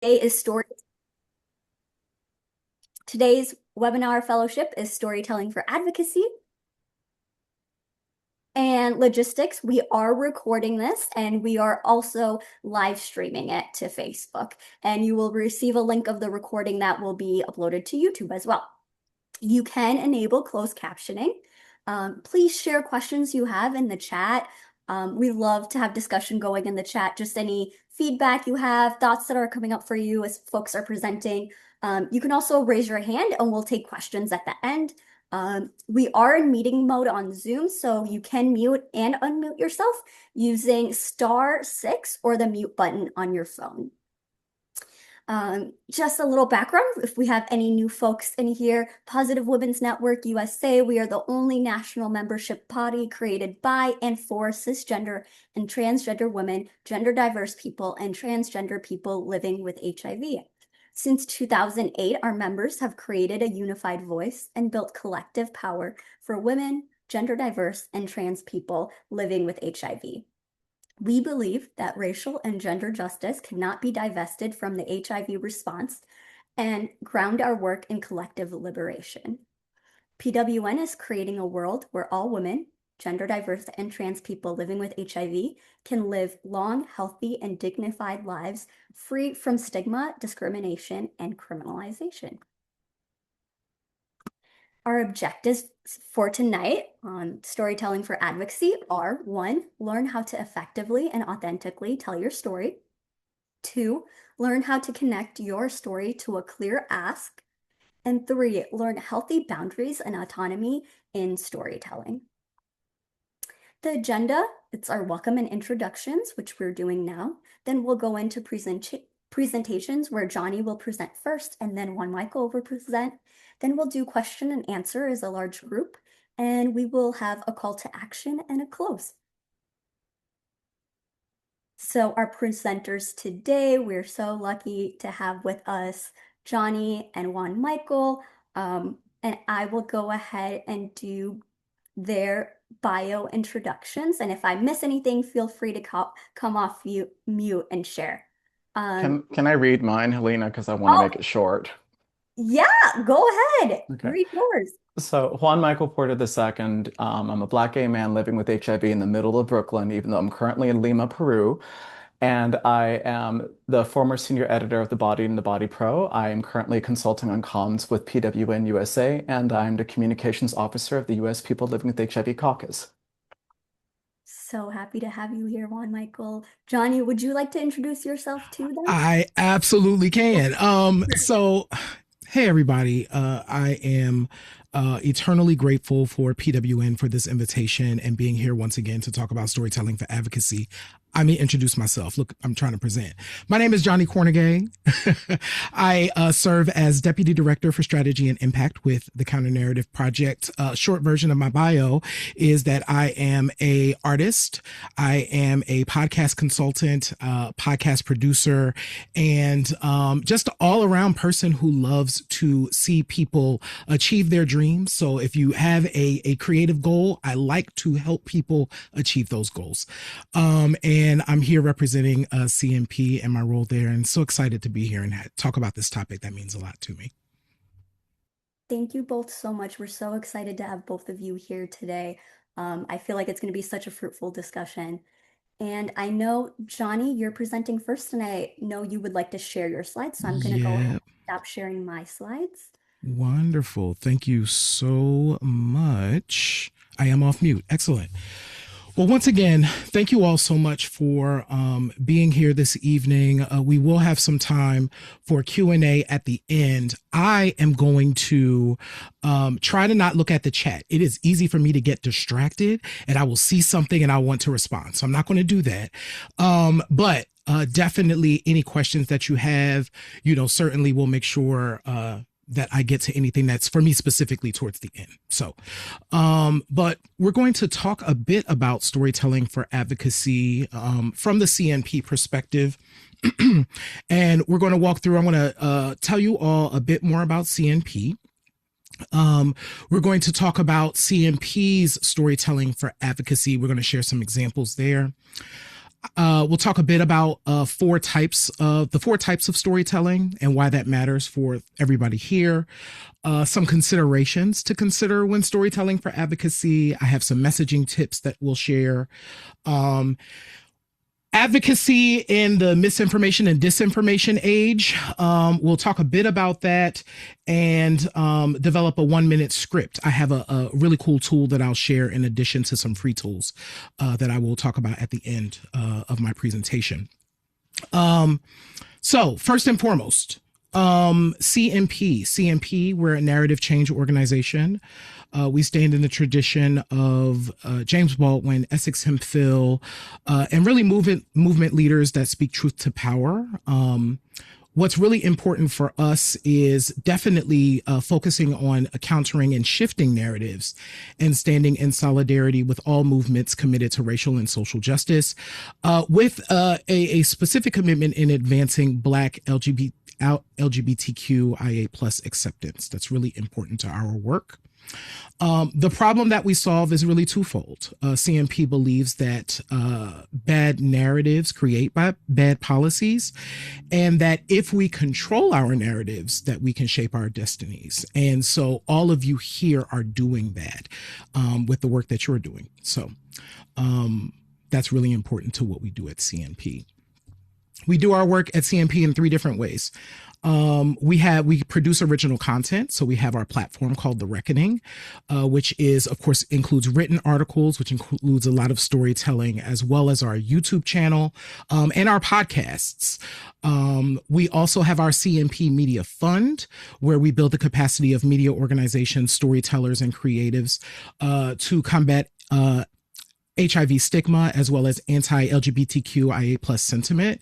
Today is story. Today's webinar fellowship is Storytelling for Advocacy and Logistics. We are recording this and we are also live streaming it to Facebook. And you will receive a link of the recording that will be uploaded to YouTube as well. You can enable closed captioning. Please share questions you have in the chat. We love to have discussion going in the chat. Just any feedback you have, thoughts that are coming up for you as folks are presenting. You can also raise your hand and we'll take questions at the end. We are in meeting mode on Zoom, so you can mute and unmute yourself using *6 or the mute button on your phone. Just a little background, if we have any new folks in here, Positive Women's Network USA, we are the only national membership body created by and for cisgender and transgender women, gender diverse people, and transgender people living with HIV. Since 2008, our members have created a unified voice and built collective power for women, gender diverse, and trans people living with HIV. We believe that racial and gender justice cannot be divested from the HIV response and ground our work in collective liberation. PWN is creating a world where all women, gender diverse, and trans people living with HIV can live long, healthy, and dignified lives free from stigma, discrimination, and criminalization. Our objectives for tonight on Storytelling for Advocacy are: 1, learn how to effectively and authentically tell your story. 2, learn how to connect your story to a clear ask. And 3, learn healthy boundaries and autonomy in storytelling. The agenda, it's our welcome and introductions, which we're doing now. Then we'll go into presentations where Johnny will present first and then Juan Michael will present. Then we'll do question and answer as a large group, and we will have a call to action and a close. So our presenters today, we're so lucky to have with us Johnny and Juan Michael, and I will go ahead and do their bio introductions. And if I miss anything, feel free to come off mute and share. Can I read mine, Helena? Because I want to make it short. Yeah, go ahead. Okay. Read yours. So Juan Michael Porter II. I'm a Black gay man living with HIV in the middle of Brooklyn, even though I'm currently in Lima, Peru. And I am the former senior editor of The Body and The Body Pro. I am currently consulting on comms with PWN USA, and I'm the communications officer of the U.S. People Living with HIV caucus. So happy to have you here, Juan Michael. Johnny, would you like to introduce yourself too then? I absolutely can. Hey everybody. I am eternally grateful for PWN for this invitation and being here once again to talk about storytelling for advocacy. I may introduce myself. Look, I'm trying to present. My name is Johnny Cornegay. I serve as Deputy Director for Strategy and Impact with the Counter Narrative Project. Short version of my bio is that I am a artist. I am a podcast consultant, podcast producer, and just an all-around person who loves to see people achieve their dreams. So if you have a creative goal, I like to help people achieve those goals. And I'm here representing CNP and my role there, and so excited to be here and talk about this topic that means a lot to me. Thank you both so much. We're so excited to have both of you here today. I feel like it's going to be such a fruitful discussion. And I know, Johnny, you're presenting first, and I know you would like to share your slides, so I'm going to go ahead and stop sharing my slides. Wonderful. Thank you so much. I am off mute. Excellent. Well, once again, thank you all so much for being here this evening. We will have some time for Q&A at the end. I am going to try to not look at the chat. It is easy for me to get distracted, and I will see something and I want to respond. So I'm not going to do that. But definitely any questions that you have, certainly we'll make sure that I get to anything that's for me specifically towards the end. So, but we're going to talk a bit about storytelling for advocacy from the CNP perspective. And we're going to walk through, I'm going to tell you all a bit more about CNP. We're going to talk about CNP's storytelling for advocacy. We're going to share some examples there. We'll talk a bit about the four types of storytelling and why that matters for everybody here. Some considerations to consider when storytelling for advocacy. I have some messaging tips that we'll share. Advocacy in the misinformation and disinformation age. We'll talk a bit about that and develop a 1-minute script. I have a really cool tool that I'll share in addition to some free tools that I will talk about at the end of my presentation. So first and foremost, CNP, we're a narrative change organization. We stand in the tradition of James Baldwin, Essex Hemphill, and really movement leaders that speak truth to power. What's really important for us is definitely focusing on countering and shifting narratives and standing in solidarity with all movements committed to racial and social justice, with a specific commitment in advancing Black LGBTQIA plus acceptance. That's really important to our work. The problem that we solve is really twofold. CNP believes that bad narratives create bad policies, and that if we control our narratives, that we can shape our destinies. And so all of you here are doing that with the work that you're doing. So that's really important to what we do at CNP. We do our work at CNP in 3 different ways. We produce original content. So we have our platform called The Reckoning, which is, of course, includes written articles, which includes a lot of storytelling, as well as our YouTube channel, and our podcasts. We also have our CNP Media Fund, where we build the capacity of media organizations, storytellers, and creatives, to combat HIV stigma, as well as anti-LGBTQIA plus sentiment.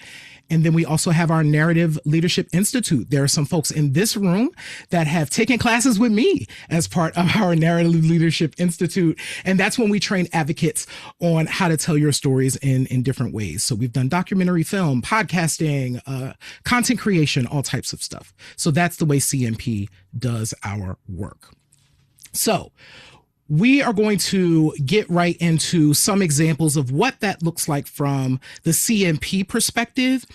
And then we also have our Narrative Leadership Institute. There are some folks in this room that have taken classes with me as part of our Narrative Leadership Institute. And that's when we train advocates on how to tell your stories in different ways. So we've done documentary film, podcasting, content creation, all types of stuff. So that's the way CNP does our work. So we are going to get right into some examples of what that looks like from the CNP perspective.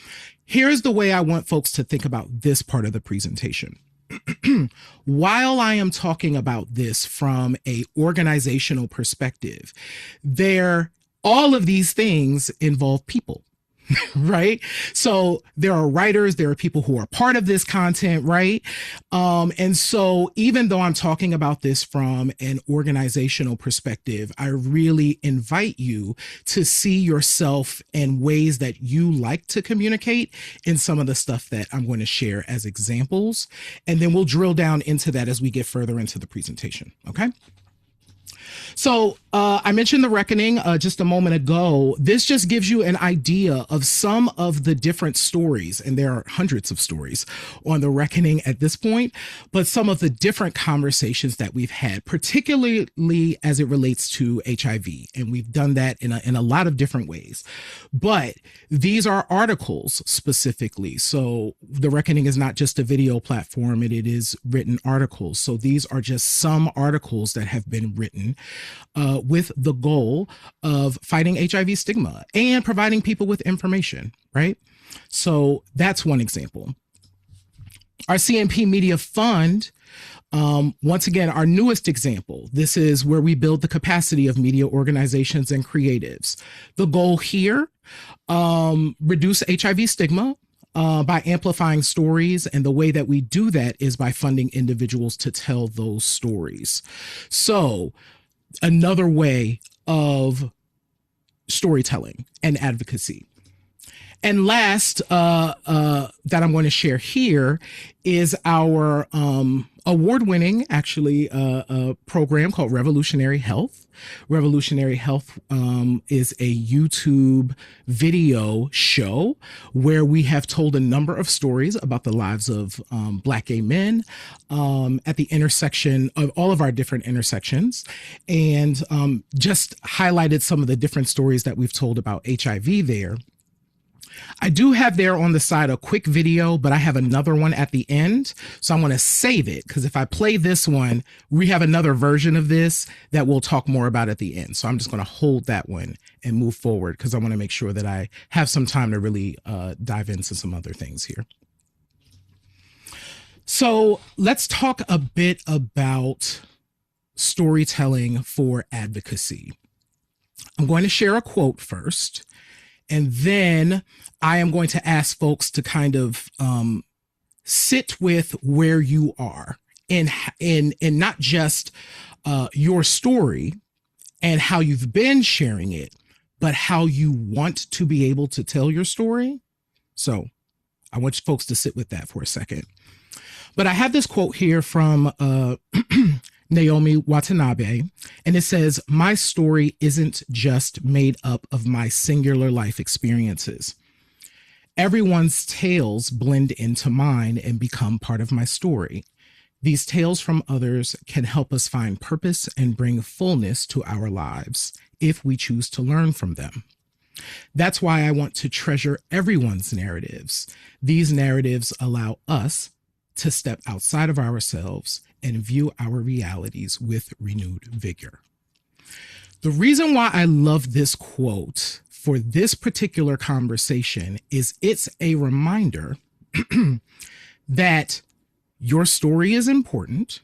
Here's the way I want folks to think about this part of the presentation. While I am talking about this from a organizational perspective, all of these things involve people. Right? So there are writers, there are people who are part of this content, right? And so even though I'm talking about this from an organizational perspective, I really invite you to see yourself in ways that you like to communicate in some of the stuff that I'm going to share as examples. And then we'll drill down into that as we get further into the presentation. Okay? So I mentioned The Reckoning just a moment ago. This just gives you an idea of some of the different stories, and there are hundreds of stories on The Reckoning at this point, but some of the different conversations that we've had, particularly as it relates to HIV. And we've done that in a lot of different ways. But these are articles specifically. So The Reckoning is not just a video platform, it is written articles. So these are just some articles that have been written with the goal of fighting HIV stigma and providing people with information, right? So that's one example. Our CNP Media Fund, once again, our newest example. This is where we build the capacity of media organizations and creatives. The goal here, reduce HIV stigma by amplifying stories. And the way that we do that is by funding individuals to tell those stories. So another way of storytelling and advocacy. And last, that I'm going to share here is our award-winning, actually, program called Revolutionary Health. Revolutionary Health is a YouTube video show where we have told a number of stories about the lives of Black gay men at the intersection of all of our different intersections, and just highlighted some of the different stories that we've told about HIV there. I do have there on the side a quick video, but I have another one at the end. So I'm going to save it because if I play this one, we have another version of this that we'll talk more about at the end. So I'm just going to hold that one and move forward because I want to make sure that I have some time to really dive into some other things here. So let's talk a bit about storytelling for advocacy. I'm going to share a quote first. And then I am going to ask folks to kind of sit with where you are in not just your story and how you've been sharing it, but how you want to be able to tell your story. So I want you folks to sit with that for a second. But I have this quote here from Naomi Watanabe, and it says, "My story isn't just made up of my singular life experiences. Everyone's tales blend into mine and become part of my story. These tales from others can help us find purpose and bring fullness to our lives if we choose to learn from them. That's why I want to treasure everyone's narratives. These narratives allow us to step outside of ourselves and view our realities with renewed vigor." The reason why I love this quote for this particular conversation is it's a reminder that your story is important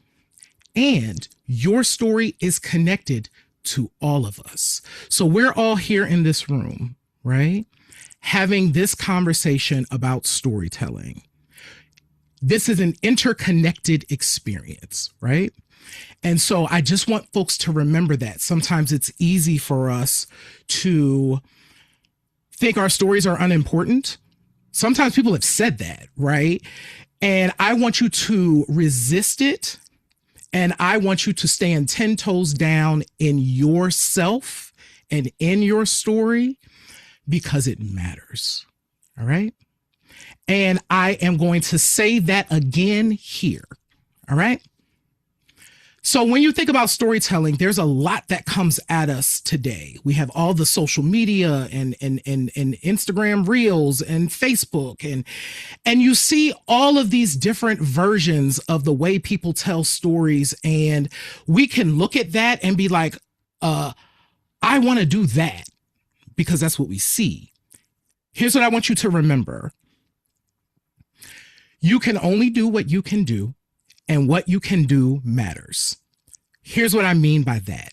and your story is connected to all of us. So we're all here in this room, right? Having this conversation about storytelling. This is an interconnected experience, right? And so I just want folks to remember that. Sometimes it's easy for us to think our stories are unimportant. Sometimes people have said that, right? And I want you to resist it. And I want you to stand 10 toes down in yourself and in your story because it matters. All right? And I am going to say that again here. All right. So when you think about storytelling, there's a lot that comes at us today. We have all the social media and Instagram reels and Facebook and you see all of these different versions of the way people tell stories. And we can look at that and be like, I want to do that because that's what we see. Here's what I want you to remember. You can only do what you can do, and what you can do matters. Here's what I mean by that.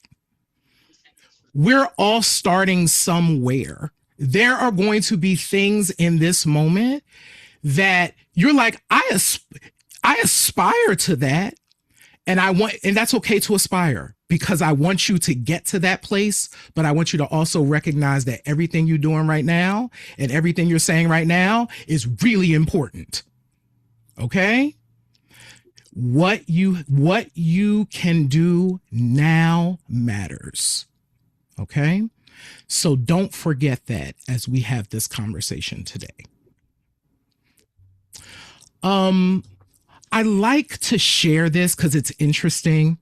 We're all starting somewhere. There are going to be things in this moment that you're like, I aspire to that, and that's okay to aspire because I want you to get to that place, but I want you to also recognize that everything you're doing right now and everything you're saying right now is really important. Okay? What you can do now matters. Okay? So don't forget that as we have this conversation today. I like to share this because it's interesting.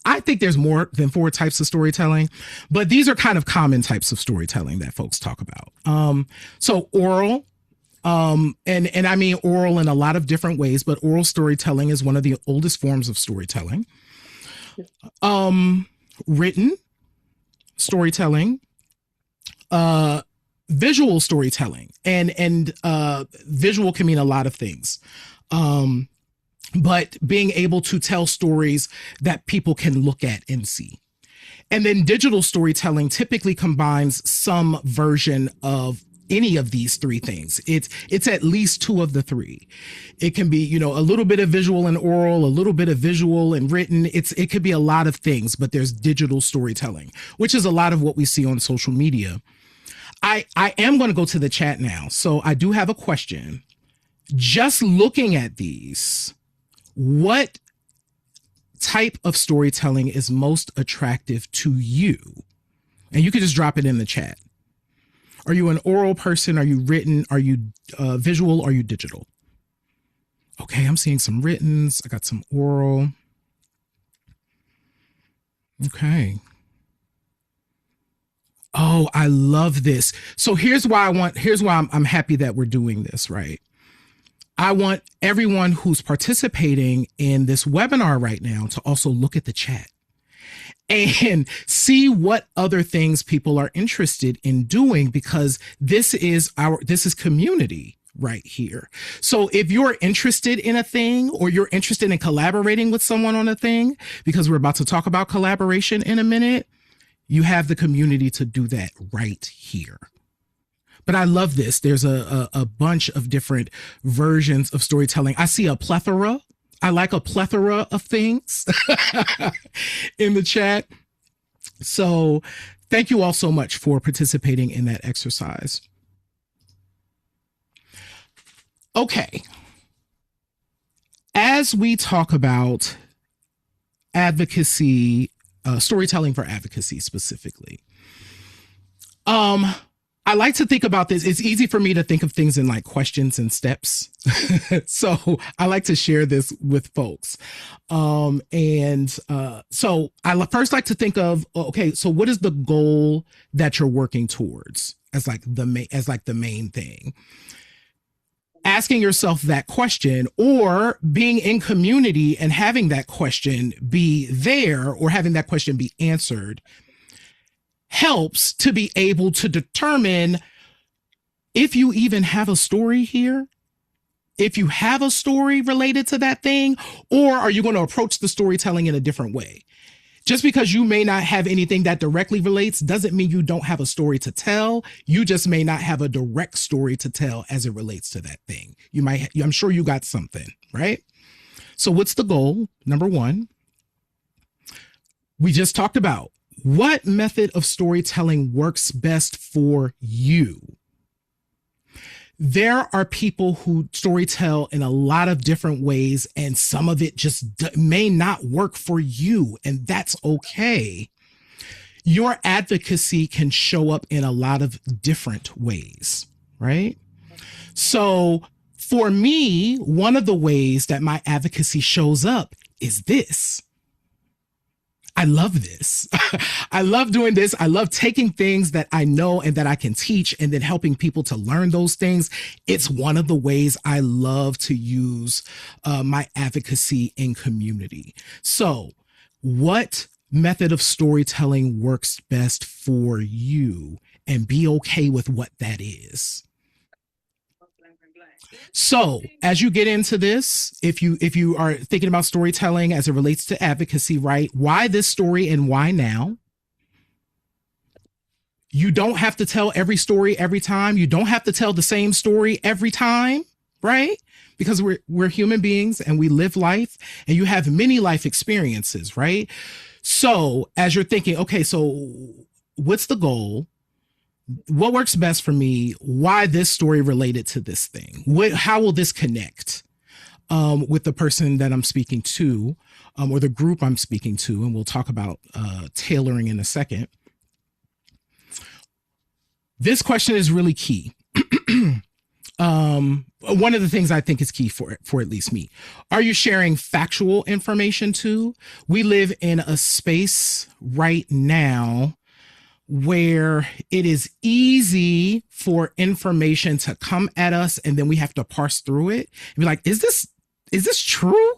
I think there's more than 4 types of storytelling, but these are kind of common types of storytelling that folks talk about. So oral, and I mean oral in a lot of different ways, but oral storytelling is one of the oldest forms of storytelling. Written storytelling, visual storytelling, and visual can mean a lot of things. But being able to tell stories that people can look at and see. And then digital storytelling typically combines some version of any of these 3 things. It's at least 2 of the 3. It can be, a little bit of visual and oral, a little bit of visual and written. It could be a lot of things, but there's digital storytelling, which is a lot of what we see on social media. I am going to go to the chat now. So I do have a question. Just looking at these, what type of storytelling is most attractive to you? And you can just drop it in the chat. Are you an oral person? Are you written? Are you visual? Are you digital? Okay, I'm seeing some writtens. I got some oral. Okay. Oh, I love this. So here's why I'm happy that we're doing this, right? I want everyone who's participating in this webinar right now to also look at the chat and see what other things people are interested in doing, because this is community right here. So if you're interested in a thing, or you're interested in collaborating with someone on a thing, because we're about to talk about collaboration in a minute, you have the community to do that right here. But I love this. There's a bunch of different versions of storytelling. I see a plethora. I like a plethora of things in the chat. So thank you all so much for participating in that exercise. Okay. As we talk about advocacy, storytelling for advocacy specifically, I like to think about this. It's easy for me to think of things in like questions and steps. So I like to share this with folks. So I first like to think of, okay, so what is the goal that you're working towards as like the main thing? Asking yourself that question, or being in community and having that question be there, or having that question be answered, helps to be able to determine if you even have a story here, if you have a story related to that thing, or are you going to approach the storytelling in a different way? Just because you may not have anything that directly relates doesn't mean you don't have a story to tell. You just may not have a direct story to tell as it relates to that thing. I'm sure you got something, right? So what's the goal? Number one, we just talked about what method of storytelling works best for you. There are people who storytell in a lot of different ways, and some of it just may not work for you, and that's okay. Your advocacy can show up in a lot of different ways, right? So for me, one of the ways that my advocacy shows up is this. I love this. I love doing this. I love taking things that I know and that I can teach and then helping people to learn those things. It's one of the ways I love to use my advocacy in community. So what method of storytelling works best for you, and be okay with what that is? So as you get into this, if you are thinking about storytelling as it relates to advocacy, right? Why this story and why now? You don't have to tell every story every time. You don't have to tell the same story every time, right? Because we're human beings and we live life, and you have many life experiences, right? So as you're thinking, okay, so what's the goal? What works best for me? Why this story related to this thing? How will this connect with the person that I'm speaking to, or the group I'm speaking to? And we'll talk about tailoring in a second. This question is really key. One of the things I think is key for at least me. Are you sharing factual information too? We live in a space right now where it is easy for information to come at us, and then we have to parse through it and be like, is this true?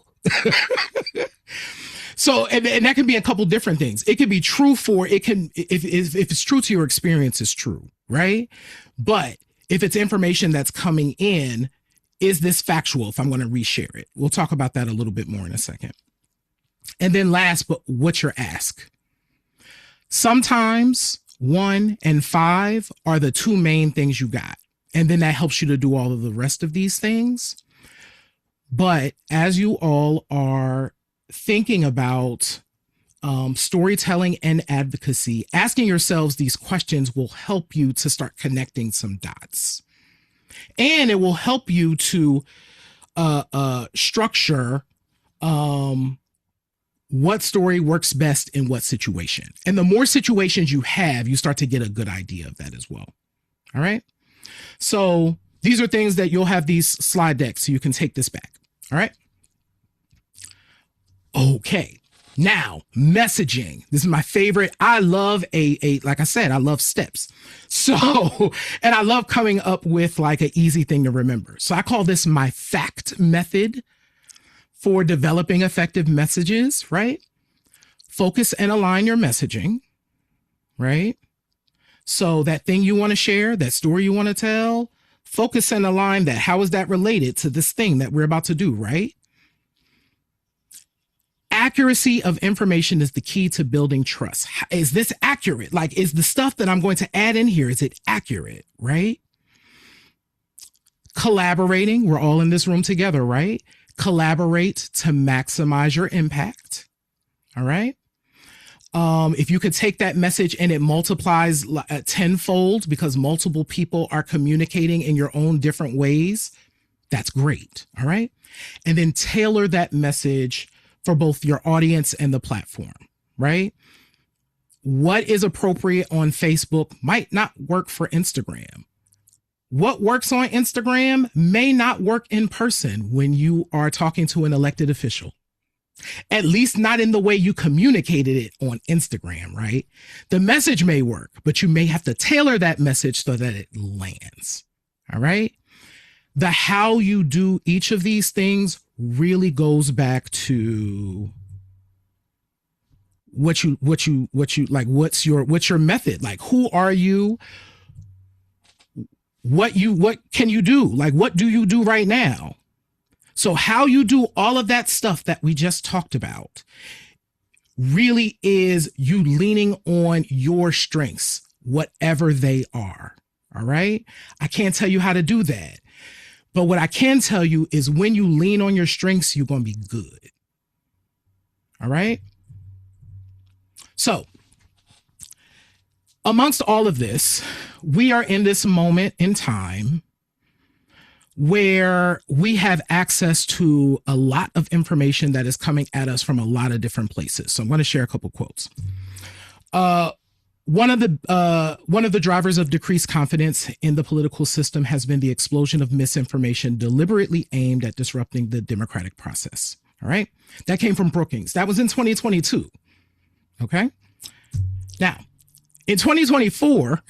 So, and that can be a couple different things. It can be true if it's true to your experience, it's true, right? But if it's information that's coming in, is this factual if I'm going to reshare it? We'll talk about that a little bit more in a second. And then last, but what's your ask? Sometimes 1 and 5 are the two main things you got. And then that helps you to do all of the rest of these things. But as you all are thinking about storytelling and advocacy, asking yourselves these questions will help you to start connecting some dots. And it will help you to structure what story works best in what situation. And the more situations you have, you start to get a good idea of that as well. All right. So these are things that you'll have these slide decks so you can take this back. All right. Okay. Now, messaging. This is my favorite. I love like I said, I love steps. So, and I love coming up with like an easy thing to remember. So I call this my FACT method for developing effective messages, right? Focus and align your messaging, right? So that thing you want to share, that story you want to tell, focus and align that. How is that related to this thing that we're about to do, right? Accuracy of information is the key to building trust. Is this accurate? Like, is the stuff that I'm going to add in here, is it accurate, right? Collaborating. We're all in this room together, right? Collaborate to maximize your impact. All right. If you could take that message and it multiplies tenfold because multiple people are communicating in your own different ways, that's great. All right. And then tailor that message for both your audience and the platform, right? What is appropriate on Facebook might not work for Instagram. What works on Instagram may not work in person when you are talking to an elected official. At least not in the way you communicated it on Instagram, right? The message may work, but you may have to tailor that message so that it lands, all right? The how you do each of these things really goes back to what you like, what's your method? Like, who are you? What can you do? Like, what do you do right now? So how you do all of that stuff that we just talked about really is you leaning on your strengths, whatever they are. All right. I can't tell you how to do that. But what I can tell you is when you lean on your strengths, you're going to be good. All right. So amongst all of this, we are in this moment in time where we have access to a lot of information that is coming at us from a lot of different places. So I'm going to share a couple quotes. One of the drivers of decreased confidence in the political system has been the explosion of misinformation deliberately aimed at disrupting the democratic process. All right. That came from Brookings. That was in 2022. Okay. Now, in 2024,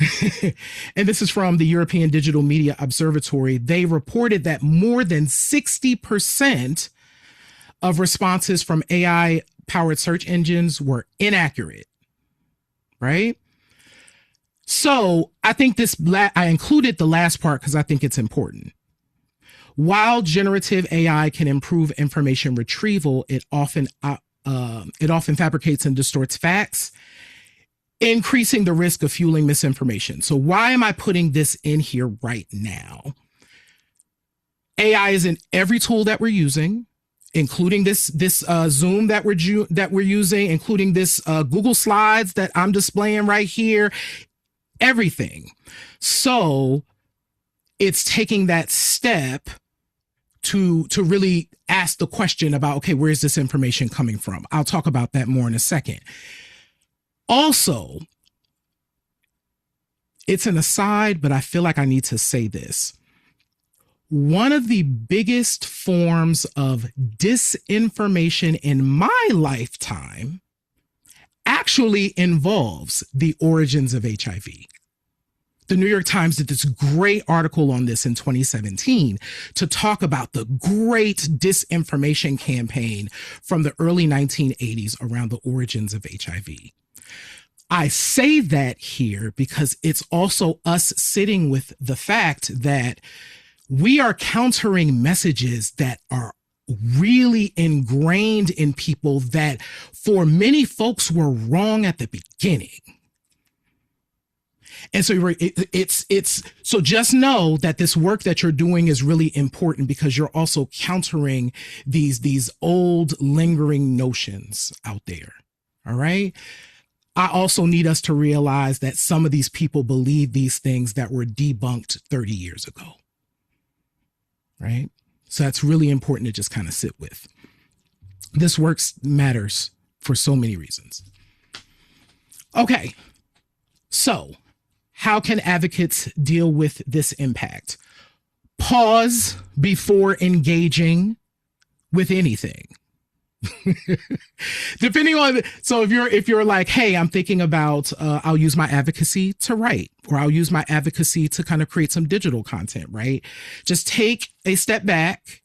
and this is from the European Digital Media Observatory, they reported that more than 60% of responses from AI-powered search engines were inaccurate, right? So I think I included the last part because I think it's important. While generative AI can improve information retrieval, it often fabricates and distorts facts, increasing the risk of fueling misinformation. So why am I putting this in here right now? AI is in every tool that we're using, including this Zoom that we're using, including this Google Slides that I'm displaying right here, everything. So it's taking that step to really ask the question about, okay, where's this information coming from? I'll talk about that more in a second. Also, it's an aside, but I feel like I need to say this. One of the biggest forms of disinformation in my lifetime actually involves the origins of HIV. The New York Times did this great article on this in 2017 to talk about the great disinformation campaign from the early 1980s around the origins of HIV. I say that here because it's also us sitting with the fact that we are countering messages that are really ingrained in people that for many folks were wrong at the beginning. And so so just know that this work that you're doing is really important because you're also countering these old lingering notions out there. All right. I also need us to realize that some of these people believe these things that were debunked 30 years ago. Right. So that's really important to just kind of sit with. This work matters for so many reasons. Okay. So how can advocates deal with this impact? Pause before engaging with anything. Depending on, so if you're like, hey, I'm thinking about, I'll use my advocacy to write, or I'll use my advocacy to kind of create some digital content, right? Just take a step back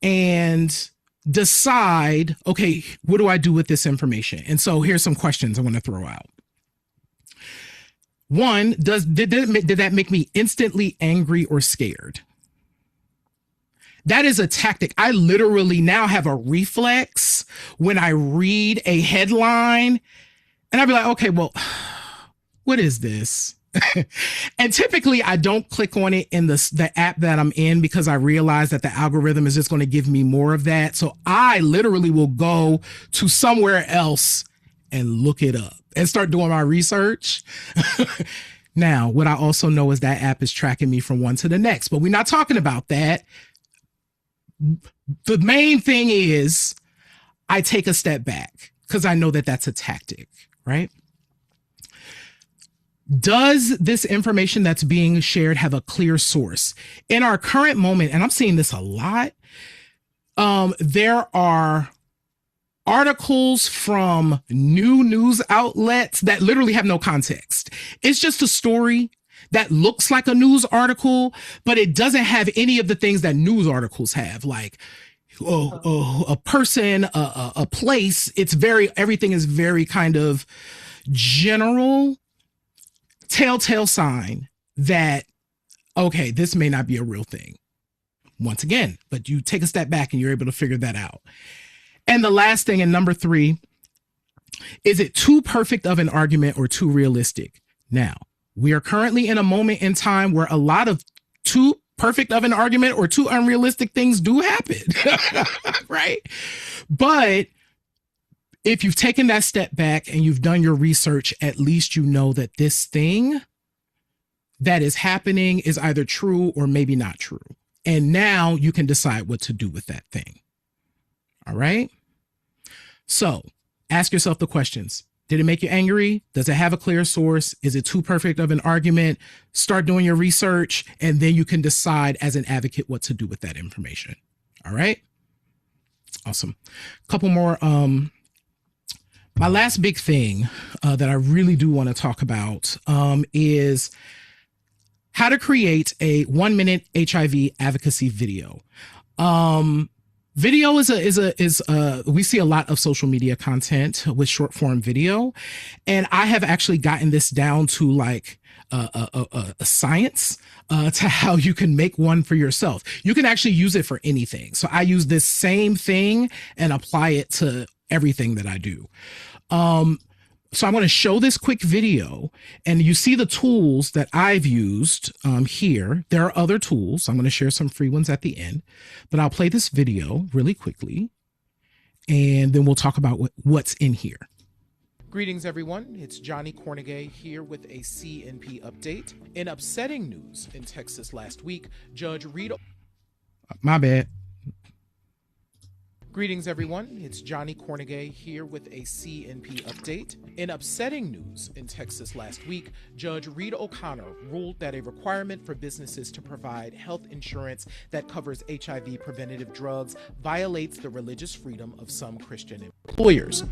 and decide, okay, what do I do with this information? And so here's some questions I want to throw out. One, did that make me instantly angry or scared? That is a tactic. I literally now have a reflex when I read a headline and I'll be like, okay, well, what is this? And typically I don't click on it in the app that I'm in because I realize that the algorithm is just going to give me more of that. So I literally will go to somewhere else and look it up and start doing my research. Now, what I also know is that app is tracking me from one to the next, but we're not talking about that. The main thing is I take a step back because I know that that's a tactic, right? Does this information that's being shared have a clear source? In our current moment, and I'm seeing this a lot, there are articles from new news outlets that literally have no context. It's just a story that looks like a news article, but it doesn't have any of the things that news articles have, like a person, a place. Everything is very kind of general. Telltale sign that, okay, this may not be a real thing. Once again, but you take a step back and you're able to figure that out. And the last thing, and number 3, is it too perfect of an argument or too realistic? Now, we are currently in a moment in time where a lot of too perfect of an argument or too unrealistic things do happen, right? But if you've taken that step back and you've done your research, at least you know that this thing that is happening is either true or maybe not true. And now you can decide what to do with that thing. All right. So ask yourself the questions. Did it make you angry? Does it have a clear source? Is it too perfect of an argument? Start doing your research, and then you can decide as an advocate what to do with that information. All right. Awesome. A couple more. My last big thing that I really do want to talk about is how to create a 1-minute HIV advocacy video. Video is we see a lot of social media content with short form video, and I have actually gotten this down to like a science to how you can make one for yourself. You can actually use it for anything. So I use this same thing and apply it to everything that I do. So I'm going to show this quick video, and you see the tools that I've used here. There are other tools. I'm going to share some free ones at the end, but I'll play this video really quickly, and then we'll talk about what's in here. Greetings, everyone. It's Johnny Cornegay here with a CNP update. In upsetting news in Texas last week, Judge Rita... My bad. Greetings, everyone. It's Johnny Cornegay here with a CNP update. In upsetting news in Texas last week, Judge Rita O'Connor ruled that a requirement for businesses to provide health insurance that covers HIV preventative drugs violates the religious freedom of some Christian employers.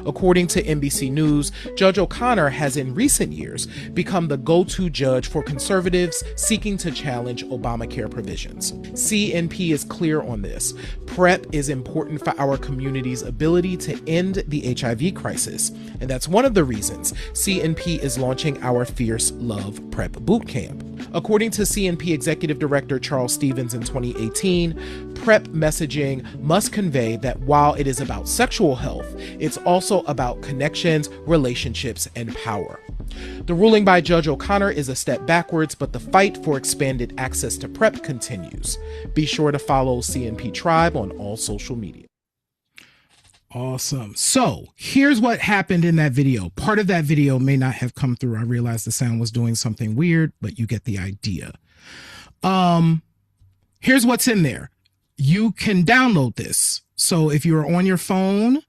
According to NBC News, Judge O'Connor has in recent years become the go-to judge for conservatives seeking to challenge Obamacare provisions. CNP is clear on this. PrEP is important for our community's ability to end the HIV crisis, and that's one of the reasons CNP is launching our Fierce Love PrEP Bootcamp. According to CNP Executive Director Charles Stevens in 2018, PrEP messaging must convey that while it is about sexual health, it's also about connections, relationships, and power. The ruling by Judge O'Connor is a step backwards, but the fight for expanded access to PrEP continues. Be sure to follow CNP Tribe on all social media. Awesome. So here's what happened in that video. Part of that video may not have come through. I realized the sound was doing something weird, but you get the idea. Here's what's in there. You can download this. So if you're on your phone,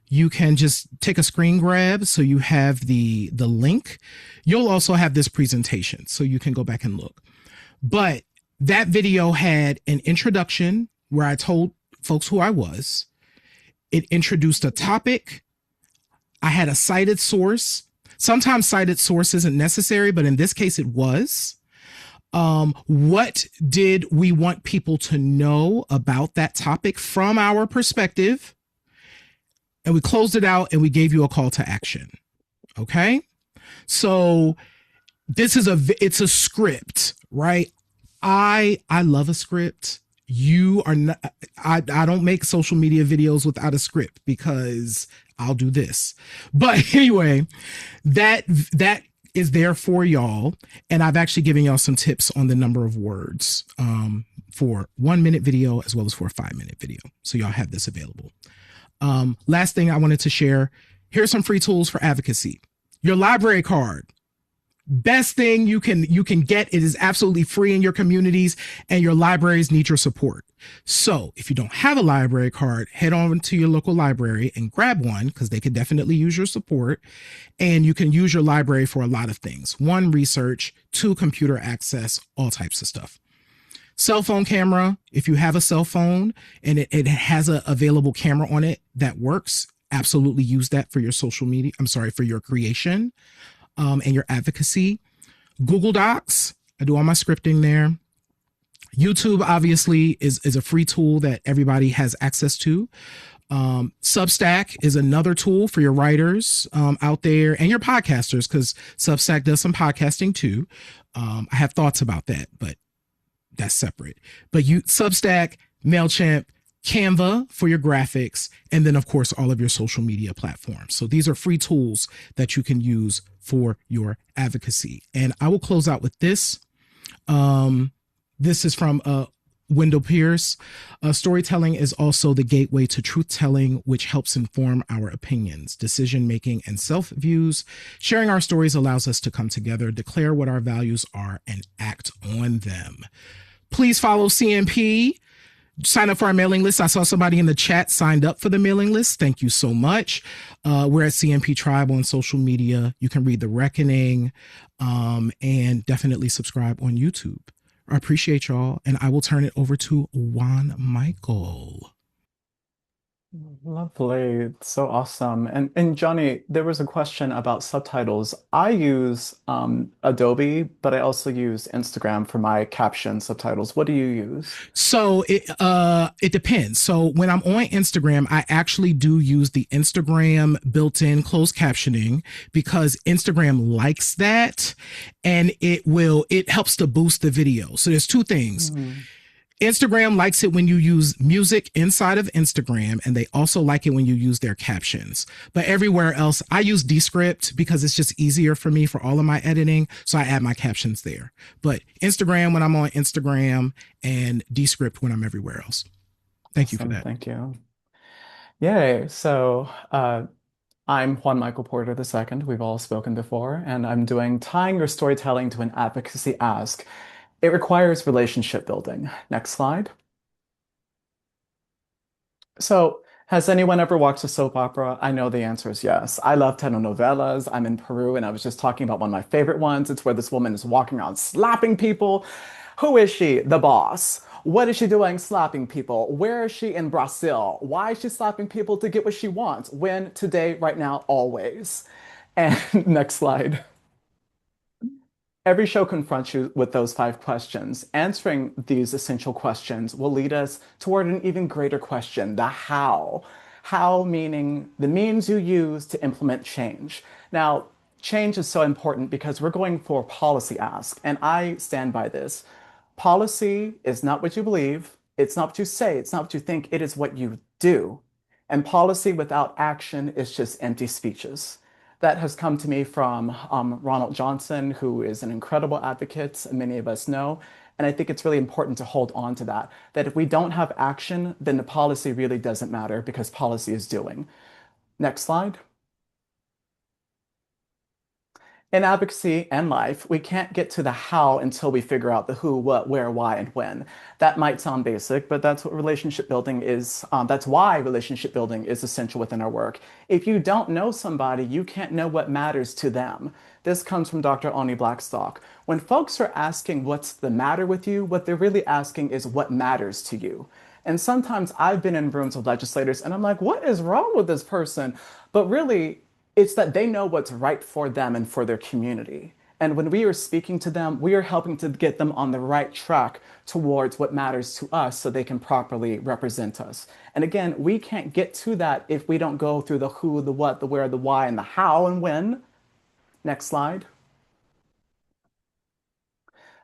you can just take a screen grab. So you have the link. You'll also have this presentation, so you can go back and look. But that video had an introduction where I told folks who I was. It introduced a topic. I had a cited source. Sometimes cited source isn't necessary, but in this case, it was. What did we want people to know about that topic from our perspective? And we closed it out and we gave you a call to action. Okay. So this is it's a script, right? I love a script. You are not, I don't make social media videos without a script because I'll do this. But anyway, that is there for y'all. And I've actually given y'all some tips on the number of words for 1 minute video as well as for a 5-minute video. So y'all have this available. Last thing I wanted to share, here's some free tools for advocacy. Your library card. Best thing you can get. It is absolutely free in your communities, and your libraries need your support. So if you don't have a library card, head on to your local library and grab one because they could definitely use your support. And you can use your library for a lot of things. 1, research, 2, computer access, all types of stuff. Cell phone camera. If you have a cell phone and it has a available camera on it that works, absolutely use that for your social media. I'm sorry, for your creation. And your advocacy. Google Docs, I do all my scripting there. YouTube obviously is a free tool that everybody has access to. Substack is another tool for your writers out there and your podcasters, because Substack does some podcasting too. I have thoughts about that, but that's separate. But Substack, MailChimp, Canva for your graphics, and then of course all of your social media platforms. So these are free tools that you can use for your advocacy. And I will close out with this. This is from Wendell Pierce. Storytelling is also the gateway to truth-telling, which helps inform our opinions, decision-making, and self-views. Sharing our stories allows us to come together, declare what our values are, and act on them. Please follow CMP. Sign up for our mailing list. I saw somebody in the chat signed up for the mailing list. Thank you so much. We're at CMP Tribe on social media. You can read The Reckoning and definitely subscribe on YouTube. I appreciate y'all. And I will turn it over to Juan Michael. Lovely. So awesome. And Johnny, there was a question about subtitles. I use Adobe, but I also use Instagram for my caption subtitles. What do you use? So it depends. So when I'm on Instagram, I actually do use the Instagram built-in closed captioning because Instagram likes that, and it helps to boost the video. So there's 2 things. Instagram likes it when you use music inside of Instagram, and they also like it when you use their captions. But everywhere else, I use Descript because it's just easier for me for all of my editing. So I add my captions there. But Instagram when I'm on Instagram, and Descript when I'm everywhere else. Thank you for that. Thank you. Yay. So I'm Juan Michael Porter II. We've all spoken before, and I'm doing Tying Your Storytelling to an Advocacy Ask. It requires relationship building. Next slide. So, has anyone ever watched a soap opera? I know the answer is yes. I love telenovelas. I'm in Peru, and I was just talking about one of my favorite ones. It's where this woman is walking around slapping people. Who is she? The boss. What is she doing slapping people? Where is she in Brazil? Why is she slapping people? To get what she wants. When, today, right now, always. And next slide. Every show confronts you with those 5 questions. Answering these essential questions will lead us toward an even greater question, the how. How meaning the means you use to implement change. Now, change is so important because we're going for policy ask, and I stand by this. Policy is not what you believe, it's not what you say, it's not what you think, it is what you do. And policy without action is just empty speeches. That has come to me from Ronald Johnson, who is an incredible advocate, many of us know. And I think it's really important to hold on to that, that if we don't have action, then the policy really doesn't matter because policy is doing. Next slide. In advocacy and life, we can't get to the how until we figure out the who, what, where, why, and when. That might sound basic, but that's what relationship building is. That's why relationship building is essential within our work. If you don't know somebody, you can't know what matters to them. This comes from Dr. Oni Blackstock. When folks are asking what's the matter with you, what they're really asking is what matters to you. And sometimes I've been in rooms with legislators and I'm like, what is wrong with this person? But really, it's that they know what's right for them and for their community. And when we are speaking to them, we are helping to get them on the right track towards what matters to us so they can properly represent us. And again, we can't get to that if we don't go through the who, the what, the where, the why, and the how and when. Next slide.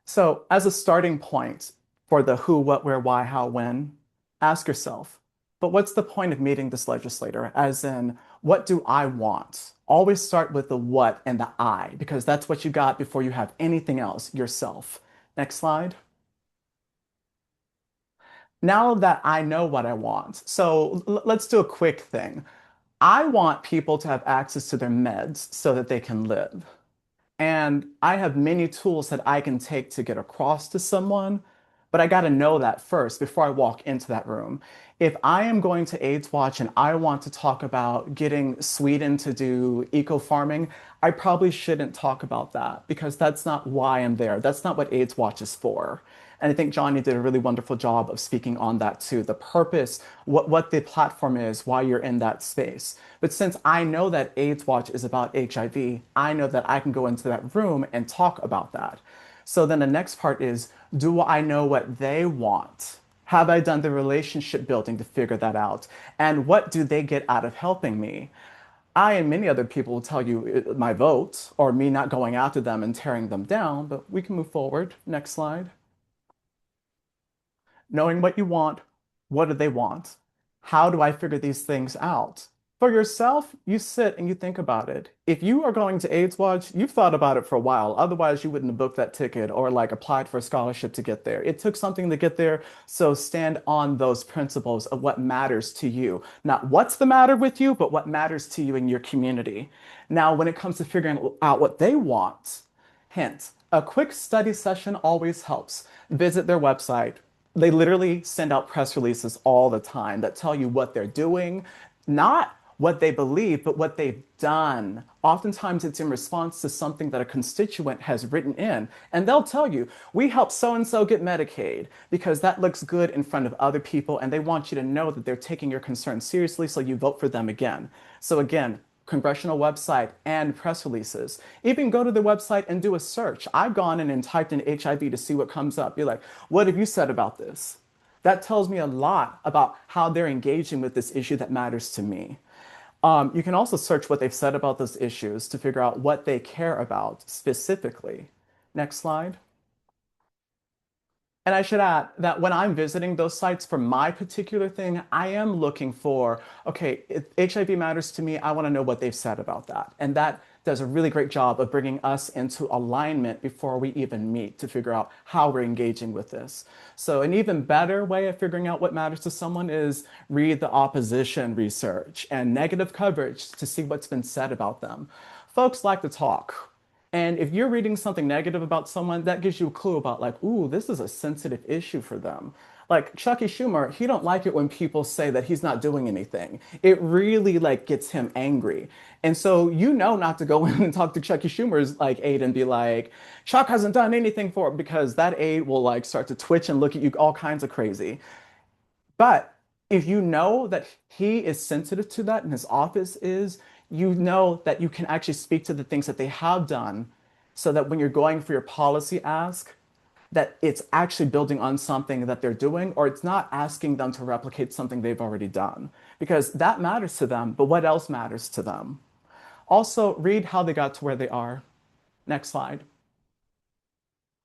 So, as a starting point for the who, what, where, why, how, when, ask yourself, but what's the point of meeting this legislator? As in, what do I want? Always start with the what and the I, because that's what you got before you have anything else, yourself. Next slide. Now that I know what I want, so let's do a quick thing. I want people to have access to their meds so that they can live. And I have many tools that I can take to get across to someone, but I got to know that first before I walk into that room. If I am going to AIDS Watch and I want to talk about getting Sweden to do eco farming, I probably shouldn't talk about that because that's not why I'm there. That's not what AIDS Watch is for. And I think Johnny did a really wonderful job of speaking on that too. The purpose, what the platform is, why you're in that space. But since I know that AIDS Watch is about HIV, I know that I can go into that room and talk about that. So then the next part is, do I know what they want? Have I done the relationship building to figure that out? And what do they get out of helping me? I and many other people will tell you my vote or me not going after them and tearing them down, but we can move forward. Next slide. Knowing what you want, what do they want? How do I figure these things out? For yourself, you sit and you think about it. If you are going to AIDS Watch, you've thought about it for a while. Otherwise, you wouldn't have booked that ticket or like applied for a scholarship to get there. It took something to get there. So stand on those principles of what matters to you. Not what's the matter with you, but what matters to you in your community. Now, when it comes to figuring out what they want, hint, a quick study session always helps. Visit their website. They literally send out press releases all the time that tell you what they're doing, not what they believe, but what they've done. Oftentimes it's in response to something that a constituent has written in, and they'll tell you, we helped so and so get Medicaid because that looks good in front of other people, and they want you to know that they're taking your concerns seriously, so you vote for them again. So again, congressional website and press releases. Even go to the website and do a search. I've gone in and typed in HIV to see what comes up. You're like, what have you said about this? That tells me a lot about how they're engaging with this issue that matters to me. You can also search what they've said about those issues to figure out what they care about specifically. Next slide. And I should add that when I'm visiting those sites for my particular thing, I am looking for, okay, if HIV matters to me, I want to know what they've said about that. And that does a really great job of bringing us into alignment before we even meet to figure out how we're engaging with this. So an even better way of figuring out what matters to someone is read the opposition research and negative coverage to see what's been said about them. Folks like to talk. And if you're reading something negative about someone, that gives you a clue about like, ooh, this is a sensitive issue for them. Like Chucky Schumer, he don't like it when people say that he's not doing anything. It really like gets him angry. And so you know not to go in and talk to Chucky Schumer's like aide and be like, Chuck hasn't done anything for it because that aide will like start to twitch and look at you all kinds of crazy. But if you know that he is sensitive to that and his office is, you know that you can actually speak to the things that they have done so that when you're going for your policy ask, that it's actually building on something that they're doing, or it's not asking them to replicate something they've already done. Because that matters to them, but what else matters to them? Also, read how they got to where they are. Next slide.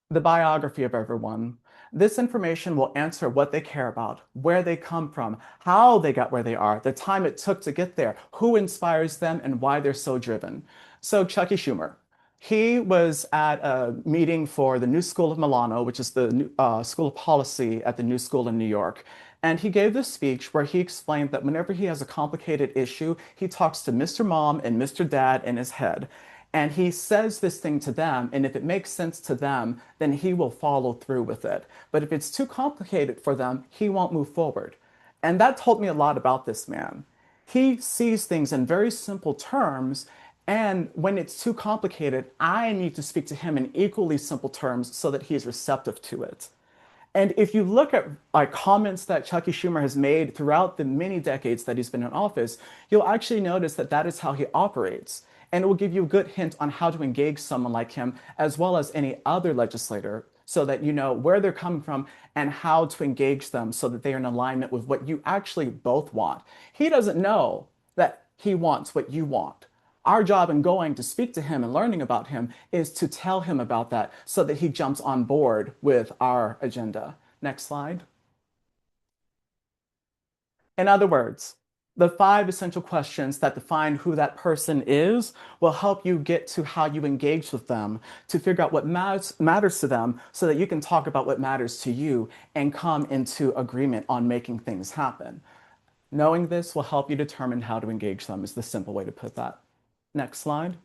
The biography of everyone. This information will answer what they care about, where they come from, how they got where they are, the time it took to get there, who inspires them, and why they're so driven. So, Chucky Schumer, he was at a meeting for the New School of Milano, which is the School of Policy at the New School in New York. And he gave this speech where he explained that whenever he has a complicated issue, he talks to Mr. Mom and Mr. Dad in his head. And he says this thing to them, and if it makes sense to them, then he will follow through with it. But if it's too complicated for them, he won't move forward. And that told me a lot about this man. He sees things in very simple terms, and when it's too complicated, I need to speak to him in equally simple terms so that he's receptive to it. And if you look at like comments that Chucky Schumer has made throughout the many decades that he's been in office, you'll actually notice that that is how he operates. And it will give you a good hint on how to engage someone like him, as well as any other legislator, so that you know where they're coming from and how to engage them so that they are in alignment with what you actually both want. He doesn't know that he wants what you want. Our job in going to speak to him and learning about him is to tell him about that so that he jumps on board with our agenda. Next slide. In other words, the 5 essential questions that define who that person is will help you get to how you engage with them to figure out what matters to them so that you can talk about what matters to you and come into agreement on making things happen. Knowing this will help you determine how to engage them, is the simple way to put that. Next slide.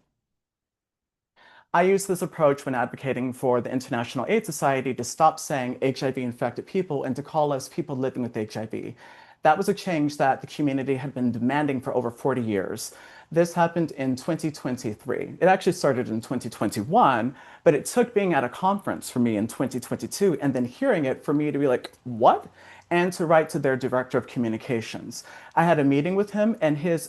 I use this approach when advocating for the International AIDS Society to stop saying HIV-infected people and to call us people living with HIV. That was a change that the community had been demanding for over 40 years. This happened in 2023. It actually started in 2021, but it took being at a conference for me in 2022 and then hearing it for me to be like, what? And to write to their director of communications. I had a meeting with him, and his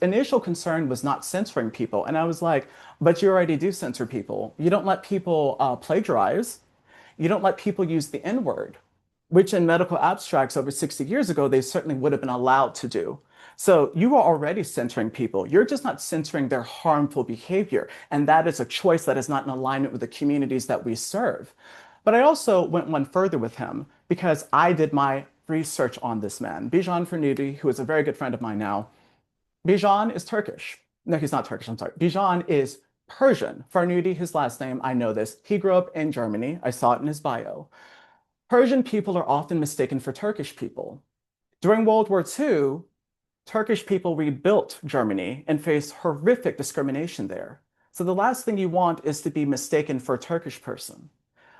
initial concern was not censoring people. And I was like, but you already do censor people. You don't let people plagiarize. You don't let people use the N-word, which in medical abstracts over 60 years ago, they certainly would have been allowed to do. So you are already censoring people. You're just not censoring their harmful behavior. And that is a choice that is not in alignment with the communities that we serve. But I also went one further with him because I did my research on this man, Bijan Fernudi, who is a very good friend of mine now. Bijan is Turkish. No, he's not Turkish, I'm sorry. Bijan is Persian. Fernudi, his last name, I know this. He grew up in Germany. I saw it in his bio. Persian people are often mistaken for Turkish people. During World War II, Turkish people rebuilt Germany and faced horrific discrimination there. So the last thing you want is to be mistaken for a Turkish person.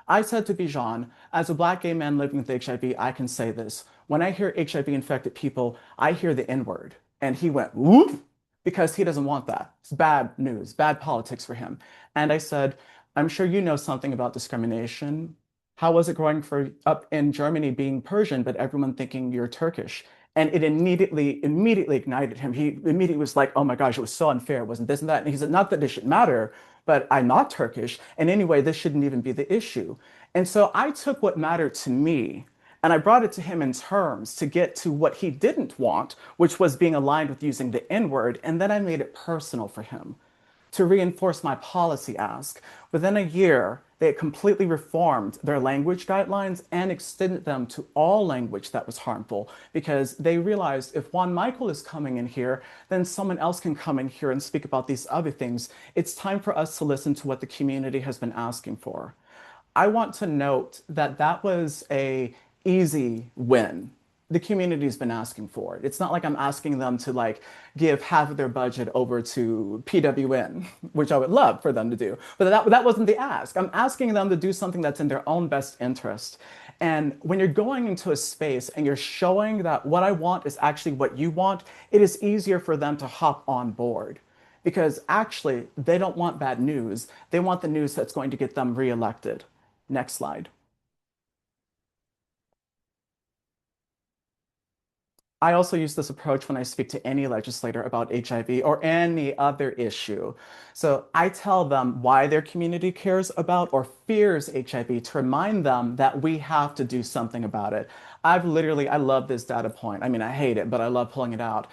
I said to Bijan, as a Black gay man living with HIV, I can say this. When I hear HIV-infected people, I hear the N-word. And he went, whoop, because he doesn't want that. It's bad news, bad politics for him. And I said, I'm sure you know something about discrimination. How was it growing up in Germany being Persian, but everyone thinking you're Turkish? And it immediately ignited him. He immediately was like, oh my gosh, it was so unfair. It wasn't this and that. And he said, not that this should matter, but I'm not Turkish. And anyway, this shouldn't even be the issue. And so I took what mattered to me and I brought it to him in terms to get to what he didn't want, which was being aligned with using the N-word. And then I made it personal for him to reinforce my policy ask. Within a year, they had completely reformed their language guidelines and extended them to all language that was harmful because they realized if Juan Michael is coming in here, then someone else can come in here and speak about these other things. It's time for us to listen to what the community has been asking for. I want to note that that was a easy win. The community's been asking for it. It's not like I'm asking them to like give half of their budget over to PWN, which I would love for them to do. But that wasn't the ask. I'm asking them to do something that's in their own best interest. And when you're going into a space and you're showing that what I want is actually what you want, it is easier for them to hop on board. Because actually, they don't want bad news. They want the news that's going to get them reelected. Next slide. I also use this approach when I speak to any legislator about HIV or any other issue. So I tell them why their community cares about or fears HIV to remind them that we have to do something about it. I love this data point. I mean, I hate it, but I love pulling it out.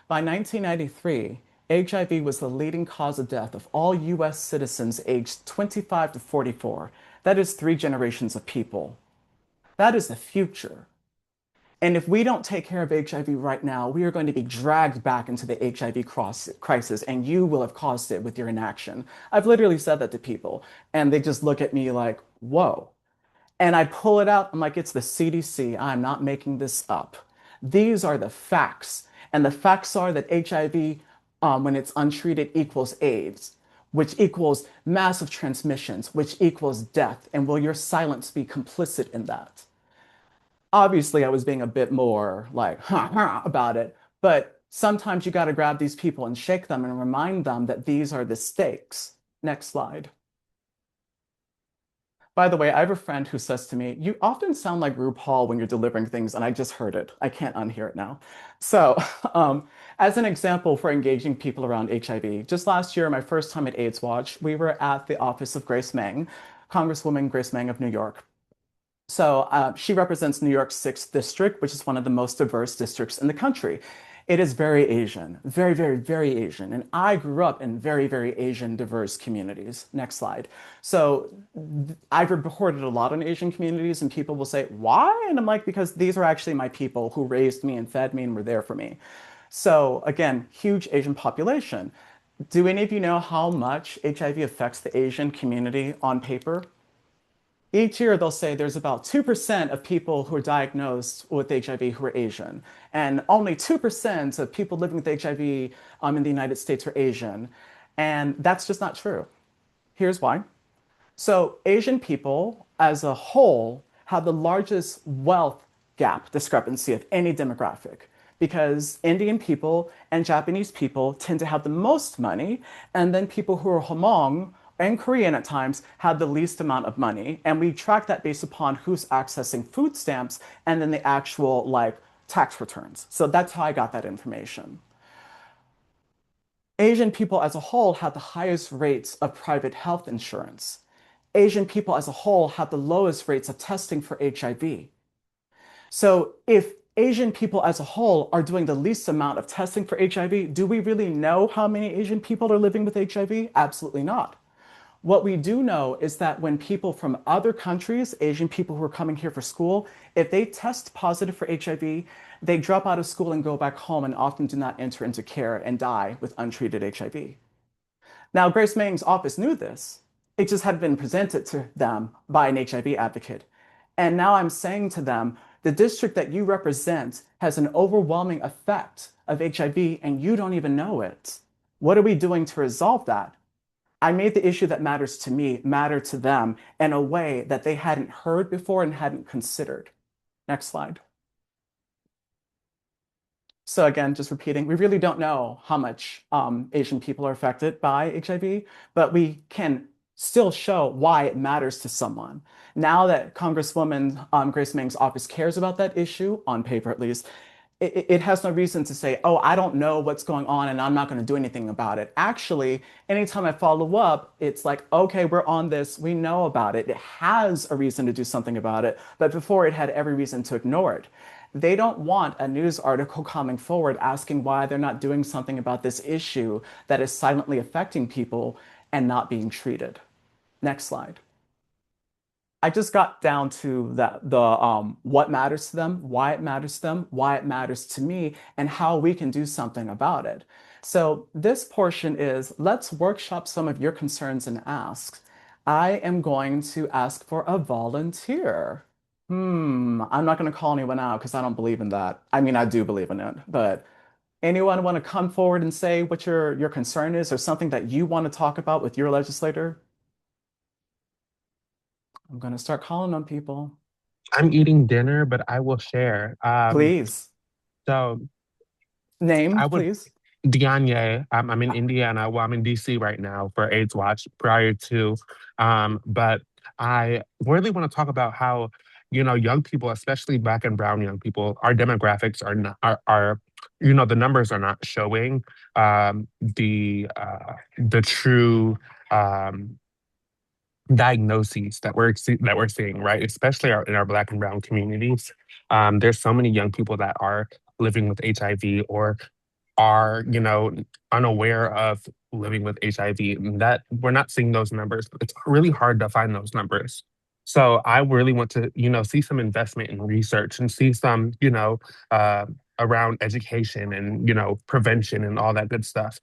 By 1993, HIV was the leading cause of death of all US citizens aged 25 to 44. That is 3 generations of people. That is the future. And if we don't take care of HIV right now, we are going to be dragged back into the HIV crisis, and you will have caused it with your inaction. I've literally said that to people, and they just look at me like, whoa. And I pull it out. I'm like, it's the CDC. I'm not making this up. These are the facts. And the facts are that HIV, when it's untreated, equals AIDS, which equals massive transmissions, which equals death. And will your silence be complicit in that? Obviously, I was being a bit more like, about it, but sometimes you got to grab these people and shake them and remind them that these are the stakes. Next slide. By the way, I have a friend who says to me, "You often sound like RuPaul when you're delivering things," and I just heard it. I can't unhear it now. So, um, as an example for engaging people around HIV, just last year, my first time at AIDS Watch, we were at the office of Grace Meng, Congresswoman Grace Meng of New York. So she represents New York's 6th district, which is one of the most diverse districts in the country. It is very Asian, very, very, very Asian. And I grew up in very, very Asian diverse communities. Next slide. So I've reported a lot on Asian communities, and people will say, why? And I'm like, because these are actually my people who raised me and fed me and were there for me. So again, huge Asian population. Do any of you know how much HIV affects the Asian community on paper? Each year, they'll say there's about 2% of people who are diagnosed with HIV who are Asian, and only 2% of people living with HIV in the United States are Asian. And that's just not true. Here's why. So, Asian people as a whole have the largest wealth gap discrepancy of any demographic because Indian people and Japanese people tend to have the most money, and then people who are Hmong and Korean at times have the least amount of money. And we track that based upon who's accessing food stamps and then the actual like tax returns. So that's how I got that information. Asian people as a whole have the highest rates of private health insurance. Asian people as a whole have the lowest rates of testing for HIV. So if Asian people as a whole are doing the least amount of testing for HIV, do we really know how many Asian people are living with HIV? Absolutely not. What we do know is that when people from other countries, Asian people who are coming here for school, if they test positive for HIV, they drop out of school and go back home and often do not enter into care and die with untreated HIV. Now, Grace Meng's office knew this. It just had been presented to them by an HIV advocate. And now I'm saying to them, the district that you represent has an overwhelming effect of HIV and you don't even know it. What are we doing to resolve that? I made the issue that matters to me matter to them in a way that they hadn't heard before and hadn't considered. Next slide. So again, just repeating, we really don't know how much Asian people are affected by HIV, but we can still show why it matters to someone. Now that Congresswoman Grace Meng's office cares about that issue, on paper at least, it has no reason to say, oh, I don't know what's going on and I'm not going to do anything about it. Actually, anytime I follow up, it's like, okay, we're on this. We know about it. It has a reason to do something about it. But before, it had every reason to ignore it. They don't want a news article coming forward asking why they're not doing something about this issue that is silently affecting people and not being treated. Next slide. I just got down to the what matters to them, why it matters to them, why it matters to me, and how we can do something about it. So this portion is let's workshop some of your concerns and asks. I am going to ask for a volunteer. I'm not going to call anyone out because I don't believe in that. I mean, I do believe in it, but anyone want to come forward and say what your concern is or something that you want to talk about with your legislator? I'm going to start calling on people. I'm eating dinner, but I will share. Please. So Name, I would please. Dianye. I'm in Indiana. Well, I'm in DC right now for AIDS Watch prior to, but I really want to talk about how, young people, especially Black and Brown young people, our demographics are not, are the numbers are not showing the true diagnoses that we're seeing, right? Especially in our Black and Brown communities. There's so many young people that are living with HIV or are, unaware of living with HIV, and that we're not seeing those numbers. It's really hard to find those numbers. So I really want to, see some investment in research and see some, around education and, prevention and all that good stuff.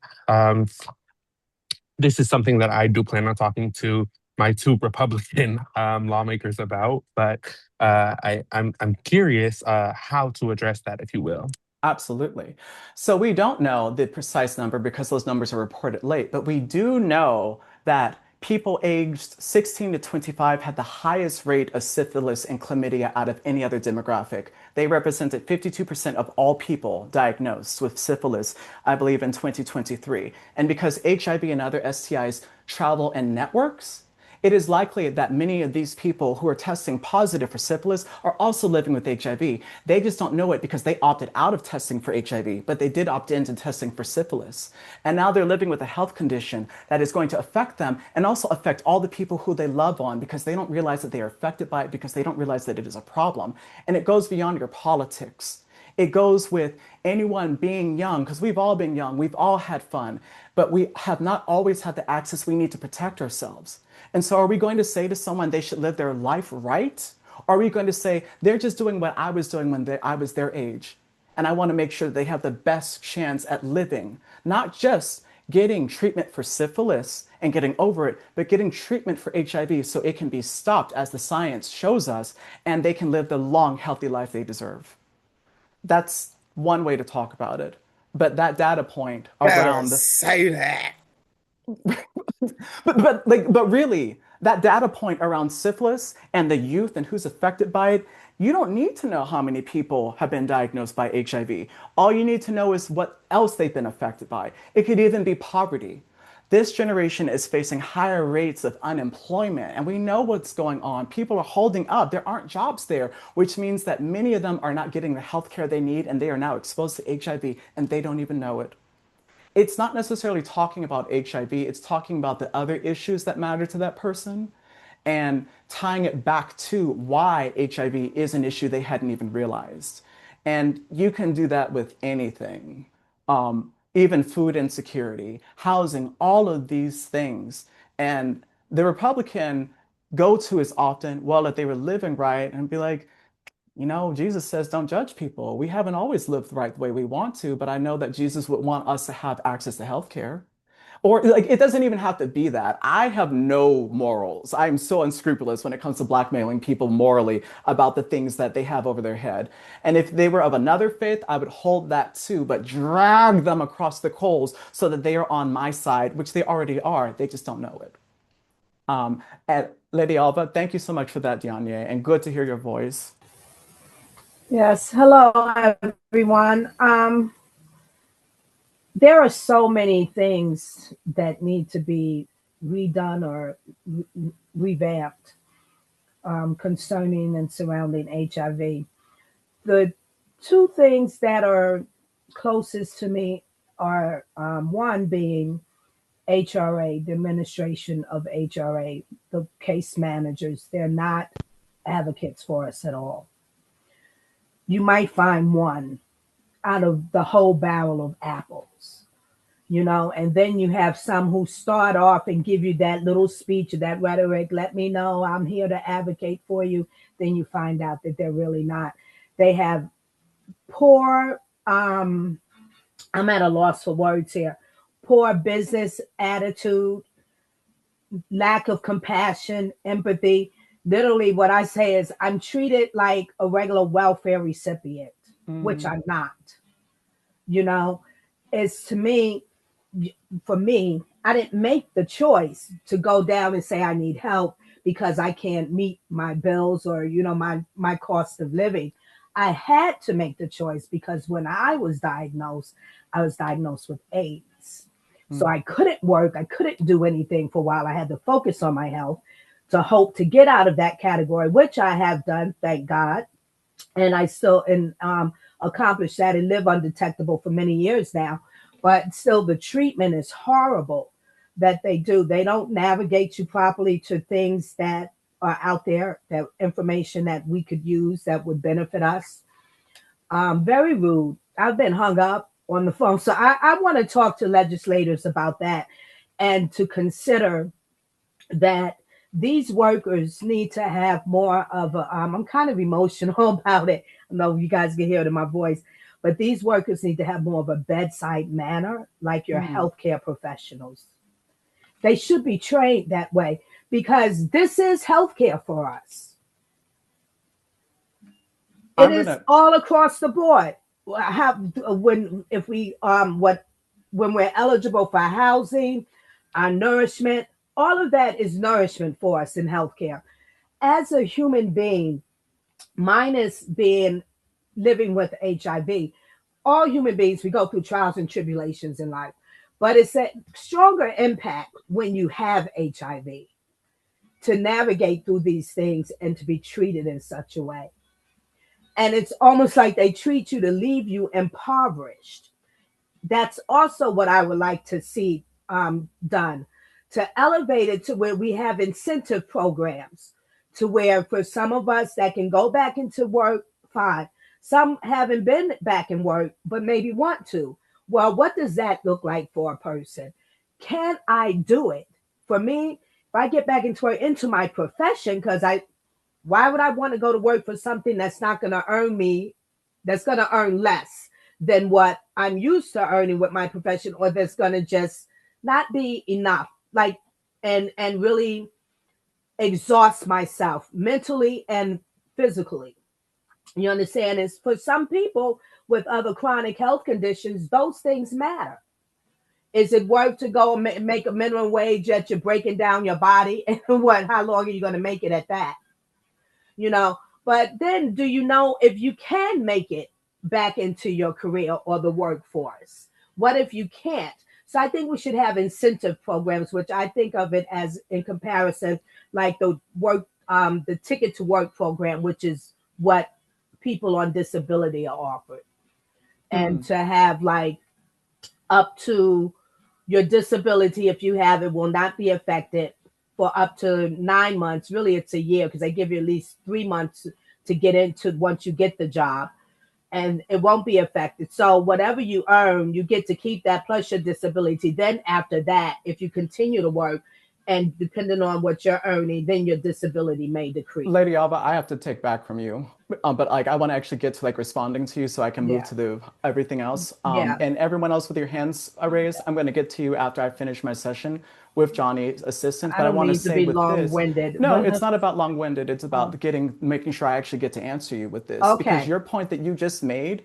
This is something that I do plan on talking to my two Republican lawmakers about, but I'm curious how to address that, if you will. Absolutely. So we don't know the precise number because those numbers are reported late, but we do know that people aged 16 to 25 had the highest rate of syphilis and chlamydia out of any other demographic. They represented 52% of all people diagnosed with syphilis, I believe, in 2023. And because HIV and other STIs travel in networks, it is likely that many of these people who are testing positive for syphilis are also living with HIV. They just don't know it because they opted out of testing for HIV, but they did opt into testing for syphilis. And now they're living with a health condition that is going to affect them and also affect all the people who they love on because they don't realize that they are affected by it because they don't realize that it is a problem. And it goes beyond your politics. It goes with anyone being young, because we've all been young, we've all had fun, but we have not always had the access we need to protect ourselves. And so are we going to say to someone they should live their life right? Or are we going to say they're just doing what I was doing when I was their age? And I want to make sure they have the best chance at living, not just getting treatment for syphilis and getting over it, but getting treatment for HIV so it can be stopped as the science shows us, and they can live the long, healthy life they deserve. That's one way to talk about it. But that data point around say that. but really, that data point around syphilis and the youth and who's affected by it, you don't need to know how many people have been diagnosed by HIV. All you need to know is what else they've been affected by. It could even be poverty. This generation is facing higher rates of unemployment, and we know what's going on. People are holding up. There aren't jobs there, which means that many of them are not getting the health care they need, and they are now exposed to HIV, and they don't even know it. It's not necessarily talking about HIV, it's talking about the other issues that matter to that person and tying it back to why HIV is an issue they hadn't even realized. And you can do that with anything. Even food insecurity, housing, all of these things. And the Republican go-to is often, well, if they were living right, and be like, you know, Jesus says, don't judge people. We haven't always lived right the way we want to, but I know that Jesus would want us to have access to healthcare. Or like, it doesn't even have to be that. I have no morals. I'm so unscrupulous when it comes to blackmailing people morally about the things that they have over their head. And if they were of another faith, I would hold that too, but drag them across the coals so that they are on my side, which they already are. They just don't know it. And Lady Alba, thank you so much for that, Dianye, and good to hear your voice. Yes, hello everyone. There are so many things that need to be redone or revamped concerning and surrounding HIV. The two things that are closest to me are one being HRA, the administration of HRA, the case managers. They're not advocates for us at all. You might find one out of the whole barrel of apples, you know, and then you have some who start off and give you that little speech, that rhetoric, let me know, I'm here to advocate for you. Then you find out that they're really not. They have poor, I'm at a loss for words here, poor business attitude, lack of compassion, empathy. Literally what I say is I'm treated like a regular welfare recipient, which I'm not. You know, it's to me, for me, I didn't make the choice to go down and say I need help because I can't meet my bills or, you know, my cost of living. I had to make the choice because when I was diagnosed with AIDS. So I couldn't work. I couldn't do anything for a while. I had to focus on my health to hope to get out of that category, which I have done, thank God. And I still accomplished that and live undetectable for many years now. But still, the treatment is horrible that they do. They don't navigate you properly to things that are out there, that information that we could use that would benefit us. Very rude. I've been hung up on the phone. So I want to talk to legislators about that and to consider that these workers need to have more of a, I'm kind of emotional about it. I know you guys can hear it in my voice, but these workers need to have more of a bedside manner, like your healthcare professionals. They should be trained that way because this is healthcare for us. It is all across the board. When we're eligible for housing, our nourishment, all of that is nourishment for us in healthcare. As a human being, minus living with HIV, all human beings, we go through trials and tribulations in life, but it's a stronger impact when you have HIV. to navigate through these things and to be treated in such a way. And it's almost like they treat you to leave you impoverished. That's also what I would like to see done, to elevate it to where we have incentive programs, to where for some of us that can go back into work, fine. Some haven't been back in work, but maybe want to. Well, what does that look like for a person? Can I do it? For me, if I get back into my profession, why would I want to go to work for something that's not going to earn me, that's going to earn less than what I'm used to earning with my profession, or that's going to just not be enough, like, and really exhaust myself mentally and physically. You understand? Is for some people with other chronic health conditions, those things matter. Is it worth to go and make a minimum wage that you're breaking down your body? And what? How long are you going to make it at that? You know, but then do you know if you can make it back into your career or the workforce? What if you can't? So I think we should have incentive programs, which I think of it as, in comparison, like the ticket to work program, which is what people on disability are offered. And to have like up to your disability, if you have it, will not be affected for up to 9 months. Really, it's a year, because they give you at least 3 months to get into once you get the job, and it won't be affected. So whatever you earn, you get to keep that plus your disability. Then after that, if you continue to work, and depending on what you're earning, then your disability may decrease. Lady Alba, I have to take back from you, but like I want to actually get to like responding to you so I can move to the everything else. And everyone else with your hands raised, I'm going to get to you after I finish my session with Johnny's assistant. But I want to say with this, no, it's not about long-winded. It's about making sure I actually get to answer you with this. Because your point that you just made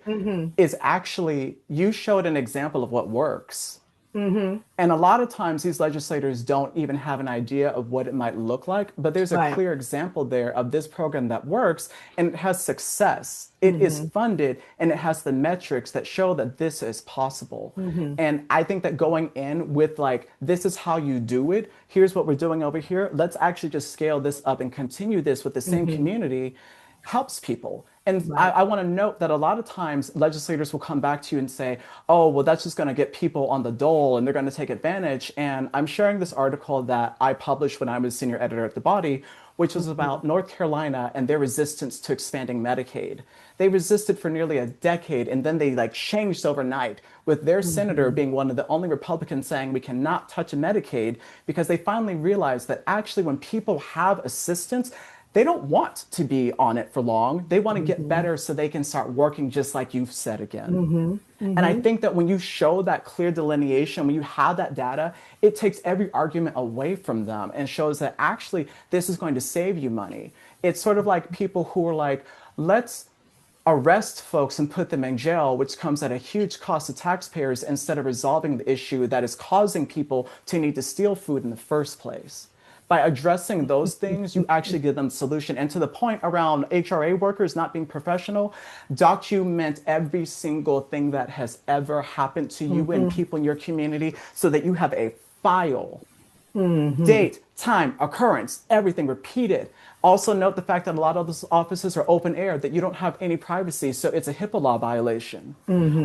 is actually, you showed an example of what works. And a lot of times these legislators don't even have an idea of what it might look like, but there's a clear example there of this program that works and it has success. It is funded and it has the metrics that show that this is possible. And I think that going in with like, this is how you do it, here's what we're doing over here, let's actually just scale this up and continue this with the same community, helps people. And I want to note that a lot of times legislators will come back to you and say, oh, well, that's just going to get people on the dole and they're going to take advantage. And I'm sharing this article that I published when I was senior editor at The Body, which was about North Carolina and their resistance to expanding Medicaid. They resisted for nearly a decade, and then they like changed overnight, with their senator being one of the only Republicans saying we cannot touch Medicaid, because they finally realized that actually when people have assistance, they don't want to be on it for long. They want to get better so they can start working, just like you've said again. And I think that when you show that clear delineation, when you have that data, it takes every argument away from them and shows that actually this is going to save you money. It's sort of like people who are like, let's arrest folks and put them in jail, which comes at a huge cost to taxpayers, instead of resolving the issue that is causing people to need to steal food in the first place. By addressing those things, you actually give them a solution. And to the point around HRA workers not being professional, document every single thing that has ever happened to you and people in your community so that you have a file. Date, time, occurrence, everything repeated. Also note the fact that a lot of those offices are open air, that you don't have any privacy, so it's a HIPAA law violation.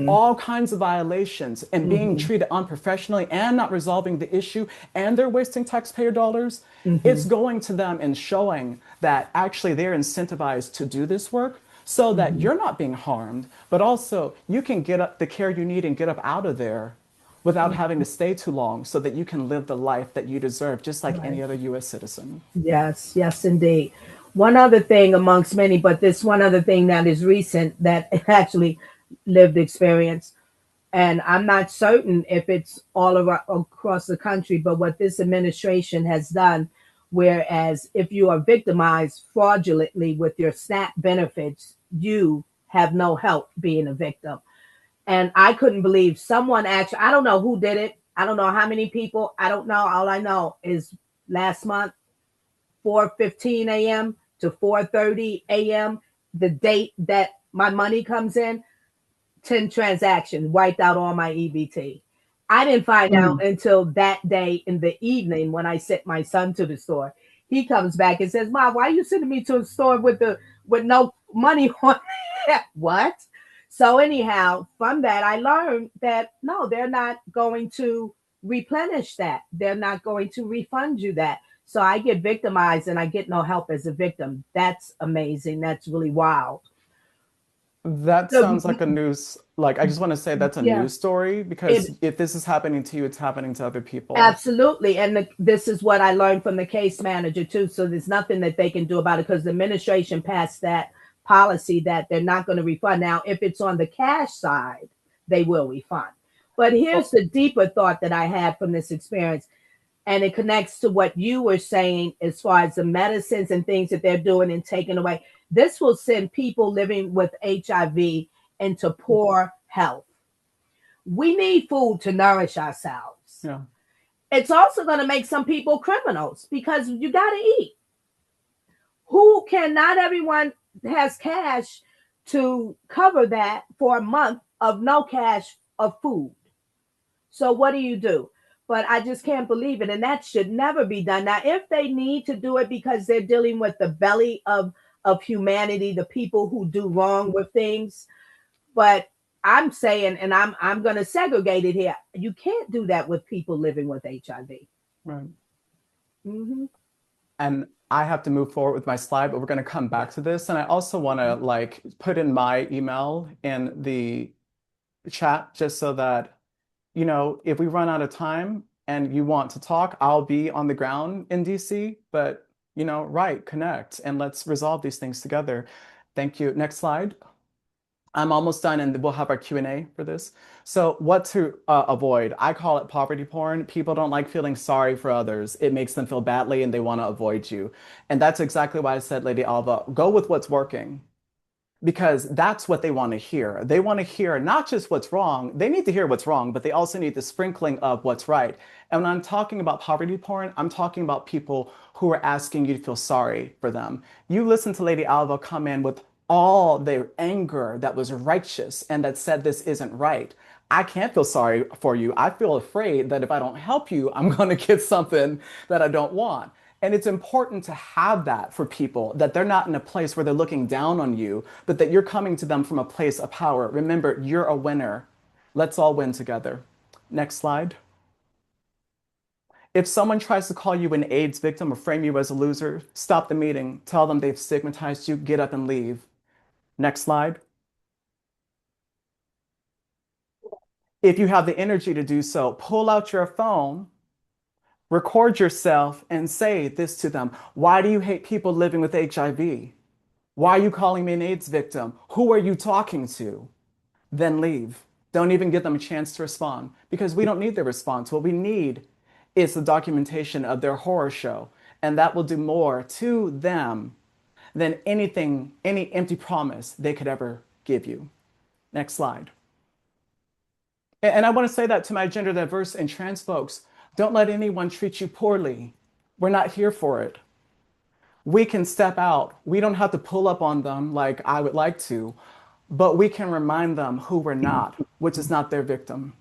All kinds of violations, and being treated unprofessionally and not resolving the issue, and they're wasting taxpayer dollars. It's going to them and showing that actually they're incentivized to do this work so that you're not being harmed, but also you can get up the care you need and get up out of there without having to stay too long, so that you can live the life that you deserve, just like any other U.S. citizen. Yes, yes, indeed. One other thing amongst many, but this one other thing that is recent, that actually lived experience, and I'm not certain if it's all across the country, but what this administration has done, whereas if you are victimized fraudulently with your SNAP benefits, you have no help being a victim. And I couldn't believe someone actually, I don't know who did it. I don't know how many people. I don't know. All I know is last month, 4:15 a.m. to 4:30 a.m., the date that my money comes in, 10 transactions, wiped out all my EBT. I didn't find out until that day in the evening when I sent my son to the store. he comes back and says, "Mom, why are you sending me to a store with no money on it?" What? So anyhow, from that, I learned that no, they're not going to replenish that. They're not going to refund you that. So I get victimized and I get no help as a victim. That's amazing. That's really wild. That So, sounds like I just want to say that's a yeah, news story it because if this is happening to you, it's happening to other people. absolutely. And this is what I learned from the case manager too. So there's nothing that they can do about it because the administration passed that policy that they're not going to refund. Now, if it's on the cash side, they will refund. But here's Oh, the deeper thought that I had from this experience, and it connects to what you were saying as far as the medicines and things that they're doing and taking away. This will send people living with HIV into poor health. We need food to nourish ourselves. yeah. It's also going to make some people criminals because you got to eat. Who can, not everyone has cash to cover that for a month of no cash of food. So what do you do? But I just can't believe it. And that should never be done. Now, if they need to do it because they're dealing with the belly of humanity, the people who do wrong with things, but I'm saying, and I'm going to segregate it here. You can't do that with people living with HIV. Right. Mm-hmm. And I have to move forward with my slide, but we're going to come back to this. And I also want to put in my email in the chat just so that, if we run out of time and you want to talk, I'll be on the ground in DC, but, connect and let's resolve these things together. Thank you. Next slide. I'm almost done and we'll have our Q&A for this. So what to avoid? I call it poverty porn. People don't like feeling sorry for others. It makes them feel badly and they want to avoid you. And that's exactly why I said, Lady Alva, go with what's working because that's what they want to hear. They want to hear not just what's wrong. They need to hear what's wrong, but they also need the sprinkling of what's right. And when I'm talking about poverty porn, I'm talking about people who are asking you to feel sorry for them. You listen to Lady Alva come in with all their anger that was righteous and that said this isn't right. I can't feel sorry for you. I feel afraid that if I don't help you, I'm going to get something that I don't want. And it's important to have that for people, that they're not in a place where they're looking down on you, but that you're coming to them from a place of power. Remember, you're a winner. Let's all win together. Next slide. If someone tries to call you an AIDS victim or frame you as a loser, stop the meeting. Tell them they've stigmatized you. Get up and leave. Next slide. If you have the energy to do so, pull out your phone, record yourself, and say this to them. Why do you hate people living with HIV? Why are you calling me an AIDS victim? Who are you talking to? Then leave. Don't even give them a chance to respond because we don't need their response. What we need is the documentation of their horror show, and that will do more to them than anything, any empty promise they could ever give you. Next slide. And I want to say that to my gender diverse and trans folks. Don't let anyone treat you poorly. We're not here for it. We can step out. We don't have to pull up on them like I would like to, but we can remind them who we're not, which is not their victim.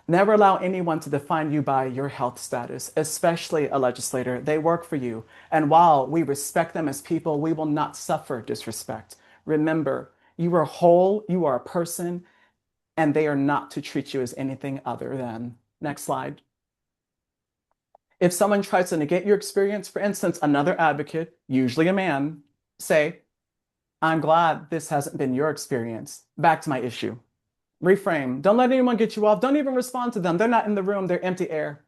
Never allow anyone to define you by your health status, especially a legislator. They work for you. And while we respect them as people, we will not suffer disrespect. Remember, you are whole, you are a person, and they are not to treat you as anything other than. Next slide. If someone tries to negate your experience, for instance, another advocate, usually a man, say, I'm glad this hasn't been your experience. Back to my issue. Reframe. Don't let anyone get you off. Don't even respond to them. They're not in the room. They're empty air.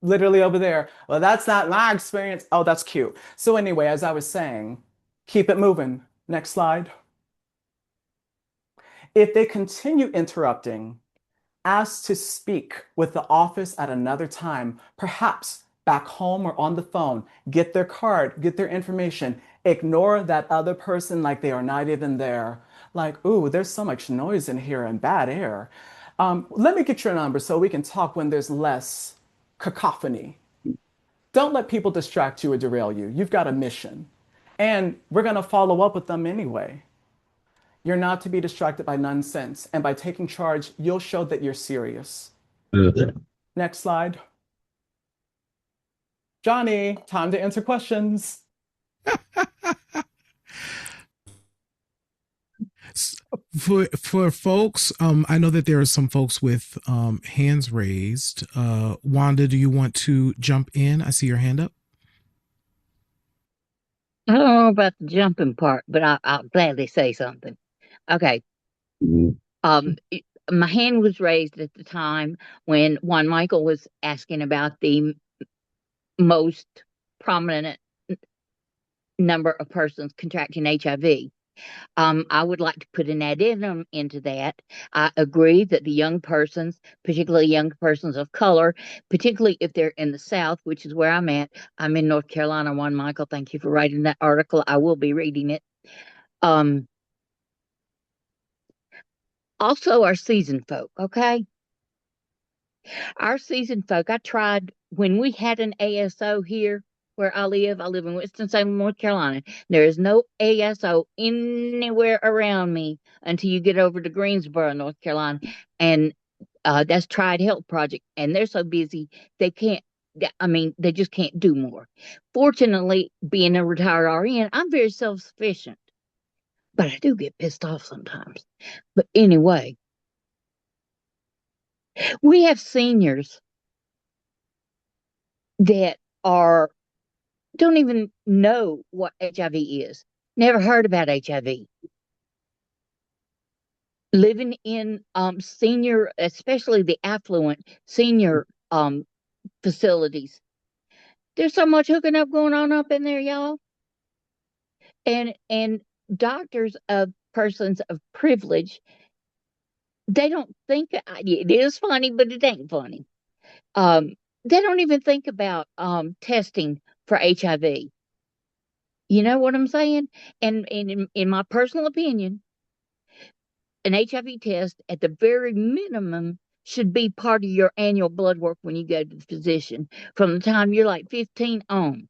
Literally over there. Well, that's not my experience. Oh, that's cute. So anyway, as I was saying, keep it moving. Next slide. If they continue interrupting, ask to speak with the office at another time, perhaps back home or on the phone. Get their card, get their information. Ignore that other person like they are not even there. Like, ooh, there's so much noise in here and bad air. Let me get your number so we can talk when there's less cacophony. Don't let people distract you or derail you. You've got a mission. And we're going to follow up with them anyway. You're not to be distracted by nonsense. And by taking charge, you'll show that you're serious. Next slide. Johnny, time to answer questions. For folks, I know that there are some folks with hands raised. Wanda, do you want to jump in? I see your hand up. I don't know about the jumping part, but I'll gladly say something. Okay. My hand was raised at the time when Juan Michael was asking about the most prominent number of persons contracting HIV. I would like to put an addendum into that. I agree that the young persons, particularly young persons of color, particularly if they're in the South, which is where I'm at. I'm in North Carolina. Juan Michael, thank you for writing that article. I will be reading it. Also, our seasoned folk, okay? Our seasoned folk, I tried when we had an ASO here where I live. I live in Winston-Salem, North Carolina. There is no ASO anywhere around me until you get over to Greensboro, North Carolina. And that's Triad Health Project. And they're so busy, they can't, they just can't do more. Fortunately, being a retired RN, I'm very self-sufficient. But I do get pissed off sometimes. But anyway, we have seniors that don't even know what HIV is, never heard about HIV. Living in senior, especially the affluent senior facilities. There's so much hooking up going on up in there, y'all. And doctors of persons of privilege, they don't think it is funny, but it ain't funny. They don't even think about testing for HIV. You know what I'm saying? And in my personal opinion, an HIV test at the very minimum should be part of your annual blood work when you go to the physician from the time you're like 15 on.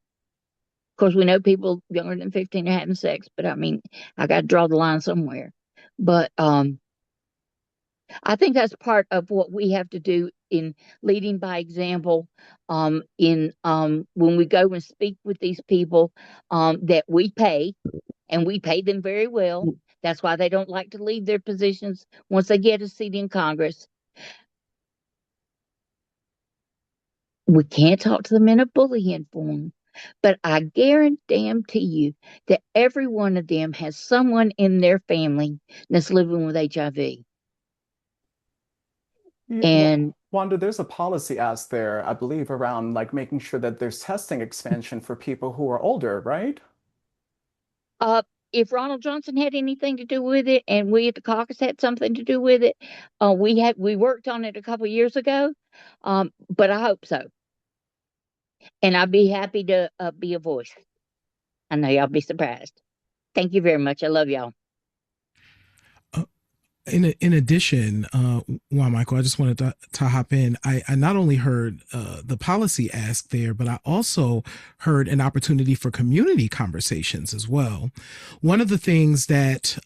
Of course, we know people younger than 15 are having sex, but I mean, I got to draw the line somewhere. But I think that's part of what we have to do in leading by example. In when we go and speak with these people that we pay, and we pay them very well. That's why they don't like to leave their positions once they get a seat in Congress. We can't talk to them in a bullying form, but I guarantee you that every one of them has someone in their family that's living with HIV. And Wanda, there's a policy ask there, I believe, around like making sure that there's testing expansion for people who are older, right? If Ronald Johnson had anything to do with it, and we at the caucus had something to do with it, we worked on it a couple years ago. But I hope so, and I'd be happy to be a voice. I know y'all be surprised. Thank you very much. I love y'all. In addition, Juan Michael, I just wanted to hop in. I not only heard the policy ask there, but I also heard an opportunity for community conversations as well. One of the things that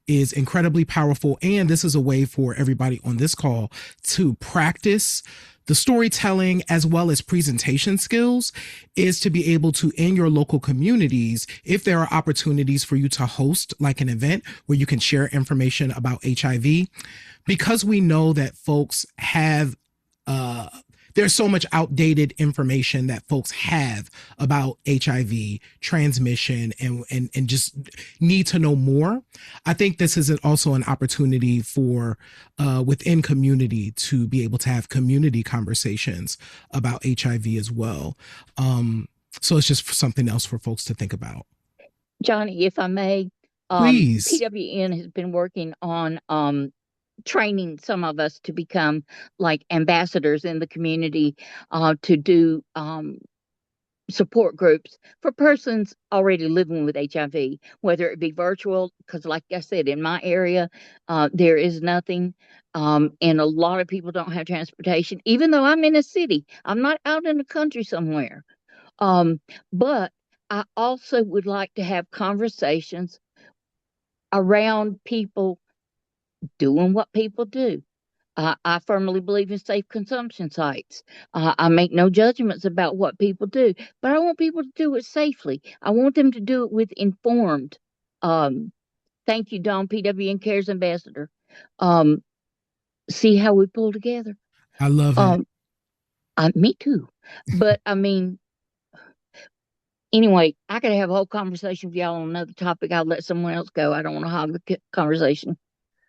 is incredibly powerful, and this is a way for everybody on this call to practice the storytelling as well as presentation skills, is to be able to, in your local communities, if there are opportunities for you to host like an event where you can share information about HIV, because we know that folks have there's so much outdated information that folks have about HIV transmission and just need to know more. I think this is also an opportunity for within community to be able to have community conversations about HIV as well. So it's just something else for folks to think about. Johnny, if I may, please. PWN has been working on training some of us to become like ambassadors in the community, to do support groups for persons already living with HIV, whether it be virtual, because like I said, in my area, there is nothing, and a lot of people don't have transportation, even though I'm in a city. I'm not out in the country somewhere. But I also would like to have conversations around people doing what people do. I firmly believe in safe consumption sites. I make no judgments about what people do, but I want people to do it safely. I want them to do it with informed. Um, Thank you, Dawn, PWN Cares Ambassador. Um, See how we pull together. I love it. Me too. But I mean, anyway, I could have a whole conversation with y'all on another topic. I'll let someone else go. I don't want to hog the conversation.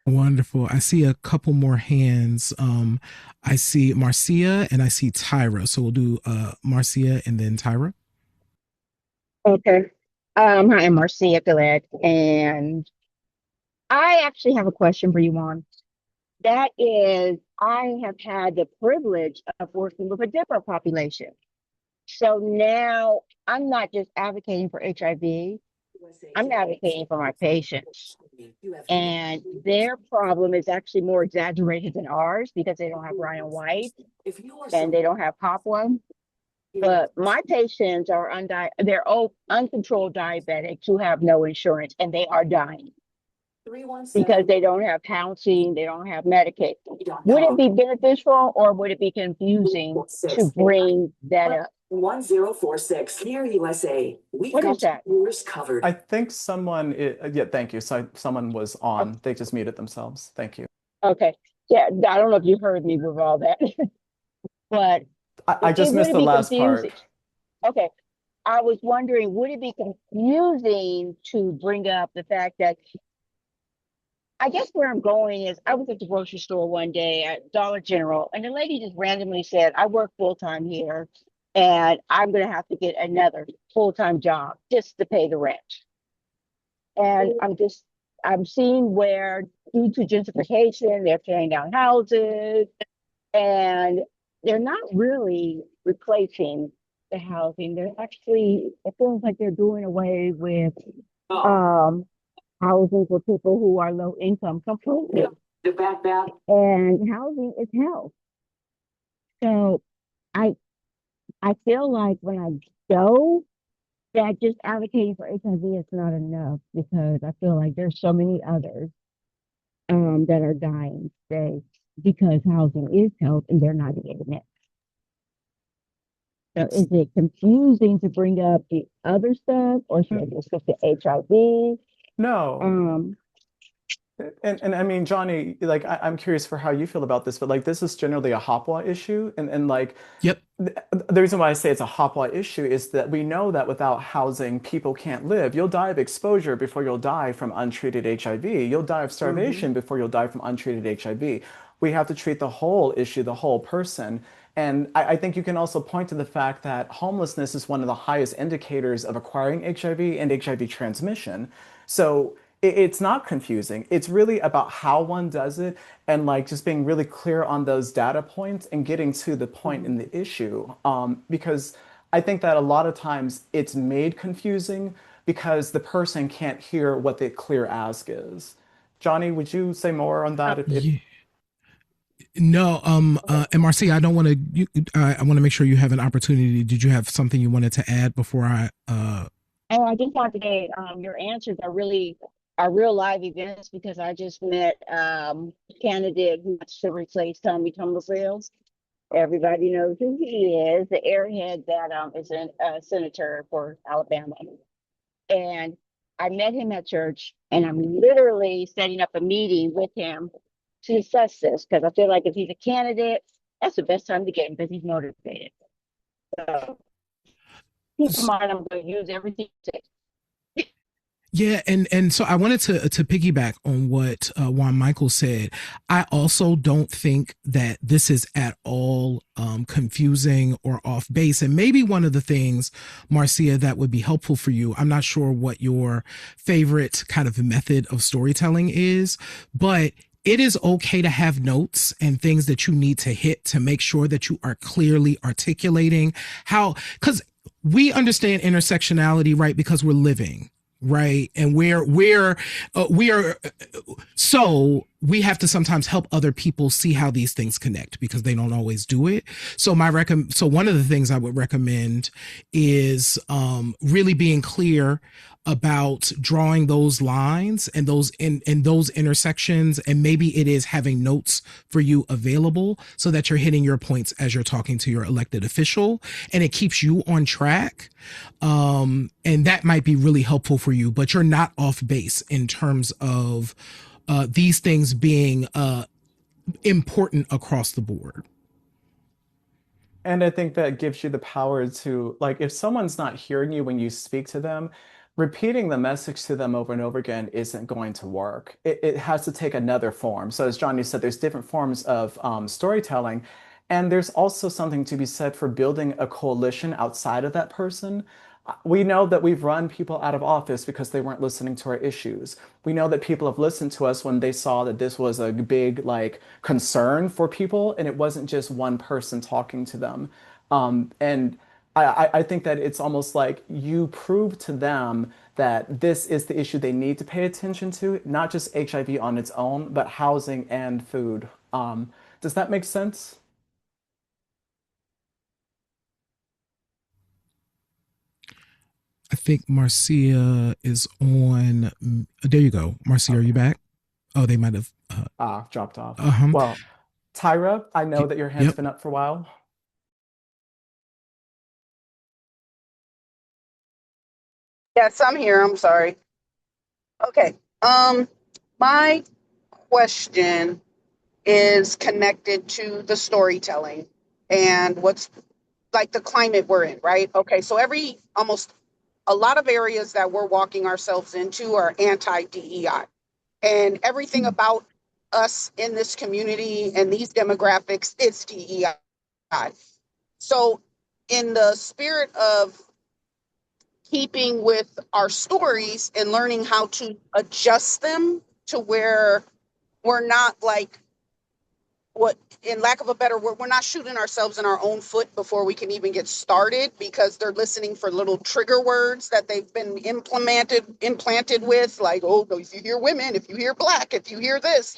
Wonderful. I see a couple more hands. I see Marcia and I see Tyra. So we'll do Marcia and then Tyra. Okay. Hi, I'm Marcia Gillette, and I actually have a question for you on. That is, I have had the privilege of working with a different population. So now I'm not just advocating for HIV, I'm advocating for my patients. And their problem is actually more exaggerated than ours because they don't have Ryan White and they don't have Hop1. But my patients are they're uncontrolled diabetics who have no insurance and they are dying because they don't have housing, they don't have Medicaid. Would it be beneficial or would it be confusing to bring that up? 1046 near USA. What is that? Yours covered. I think someone, yeah, thank you. So someone was on, they just muted themselves. Thank you. Okay. Yeah, I don't know if you heard me with all that, but I just missed the last part. Okay. I was wondering, would it be confusing to bring up the fact that I guess where I'm going is I was at the grocery store one day at Dollar General and the lady just randomly said, I work full-time here and I'm going to have to get another full-time job just to pay the rent. And I'm seeing where due to gentrification, they're tearing down houses and they're not really replacing the housing. They're actually, it feels like they're doing away with housing for people who are low income completely. The back. And housing is health. So I feel like when I go, that just advocating for HIV is not enough because I feel like there's so many others that are dying today because housing is health and they're not getting it. So is it confusing to bring up the other stuff or should I just go to HIV? No. And I mean, Johnny, like I'm curious for how you feel about this, but like this is generally a HOPWA issue, and like Yep. The reason why I say it's a HOPWA issue is that we know that without housing, people can't live. You'll die of exposure before you'll die from untreated HIV. You'll die of starvation before you'll die from untreated HIV. We have to treat the whole issue, the whole person. And I think you can also point to the fact that homelessness is one of the highest indicators of acquiring HIV and HIV transmission. So it's not confusing. It's really about how one does it and like just being really clear on those data points and getting to the point in the issue. Because I think that a lot of times it's made confusing because the person can't hear what the clear ask is. Johnny, would you say more on that? Yeah. No, and Marcia, I don't want to. I want to make sure you have an opportunity. Did you have something you wanted to add before I? Oh, I just want to say your answers are real live events because I just met a candidate who wants to replace Tommy Tuberville. Everybody knows who he is, the airhead that is a senator for Alabama. And I met him at church, and I'm literally setting up a meeting with him to discuss this because I feel like if he's a candidate, that's the best time to get him because he's motivated. So keep in mind, I'm going to use everything to. Yeah, and so I wanted to piggyback on what Juan Michael said. I also don't think that this is at all confusing or off base. And maybe one of the things, Marcia, that would be helpful for you, I'm not sure what your favorite kind of method of storytelling is, but it is okay to have notes and things that you need to hit to make sure that you are clearly articulating how, because we understand intersectionality, right? Because we're living. right? And so we have to sometimes help other people see how these things connect because they don't always do it. So so one of the things I would recommend is really being clear about drawing those lines and those in those intersections, and maybe it is having notes for you available so that you're hitting your points as you're talking to your elected official, and it keeps you on track. And that might be really helpful for you, but you're not off base in terms of these things being important across the board. And I think that gives you the power to, like, if someone's not hearing you when you speak to them, repeating the message to them over and over again isn't going to work. It has to take another form. So as Johnny said, there's different forms of storytelling. And there's also something to be said for building a coalition outside of that person. We know that we've run people out of office because they weren't listening to our issues. We know that people have listened to us when they saw that this was a big, like, concern for people, and it wasn't just one person talking to them. And I think that it's almost like you prove to them that this is the issue they need to pay attention to, not just HIV on its own, but housing and food. Does that make sense? I think Marcia is on. There you go. Marcia, are you back? Oh, they might have. Dropped off. Uh-huh. Well, Tyra, I know that your hand's Yep. been up for a while. Yes, I'm here. I'm sorry. Okay. My question is connected to the storytelling and what's like the climate we're in, right? Okay, so almost a lot of areas that we're walking ourselves into are anti-DEI, and everything about us in this community and these demographics is DEI. So, in the spirit of keeping with our stories and learning how to adjust them to where we're not like, what, in lack of a better word, we're not shooting ourselves in our own foot before we can even get started because they're listening for little trigger words that they've been implanted with, like, oh, if you hear women, if you hear Black, if you hear this,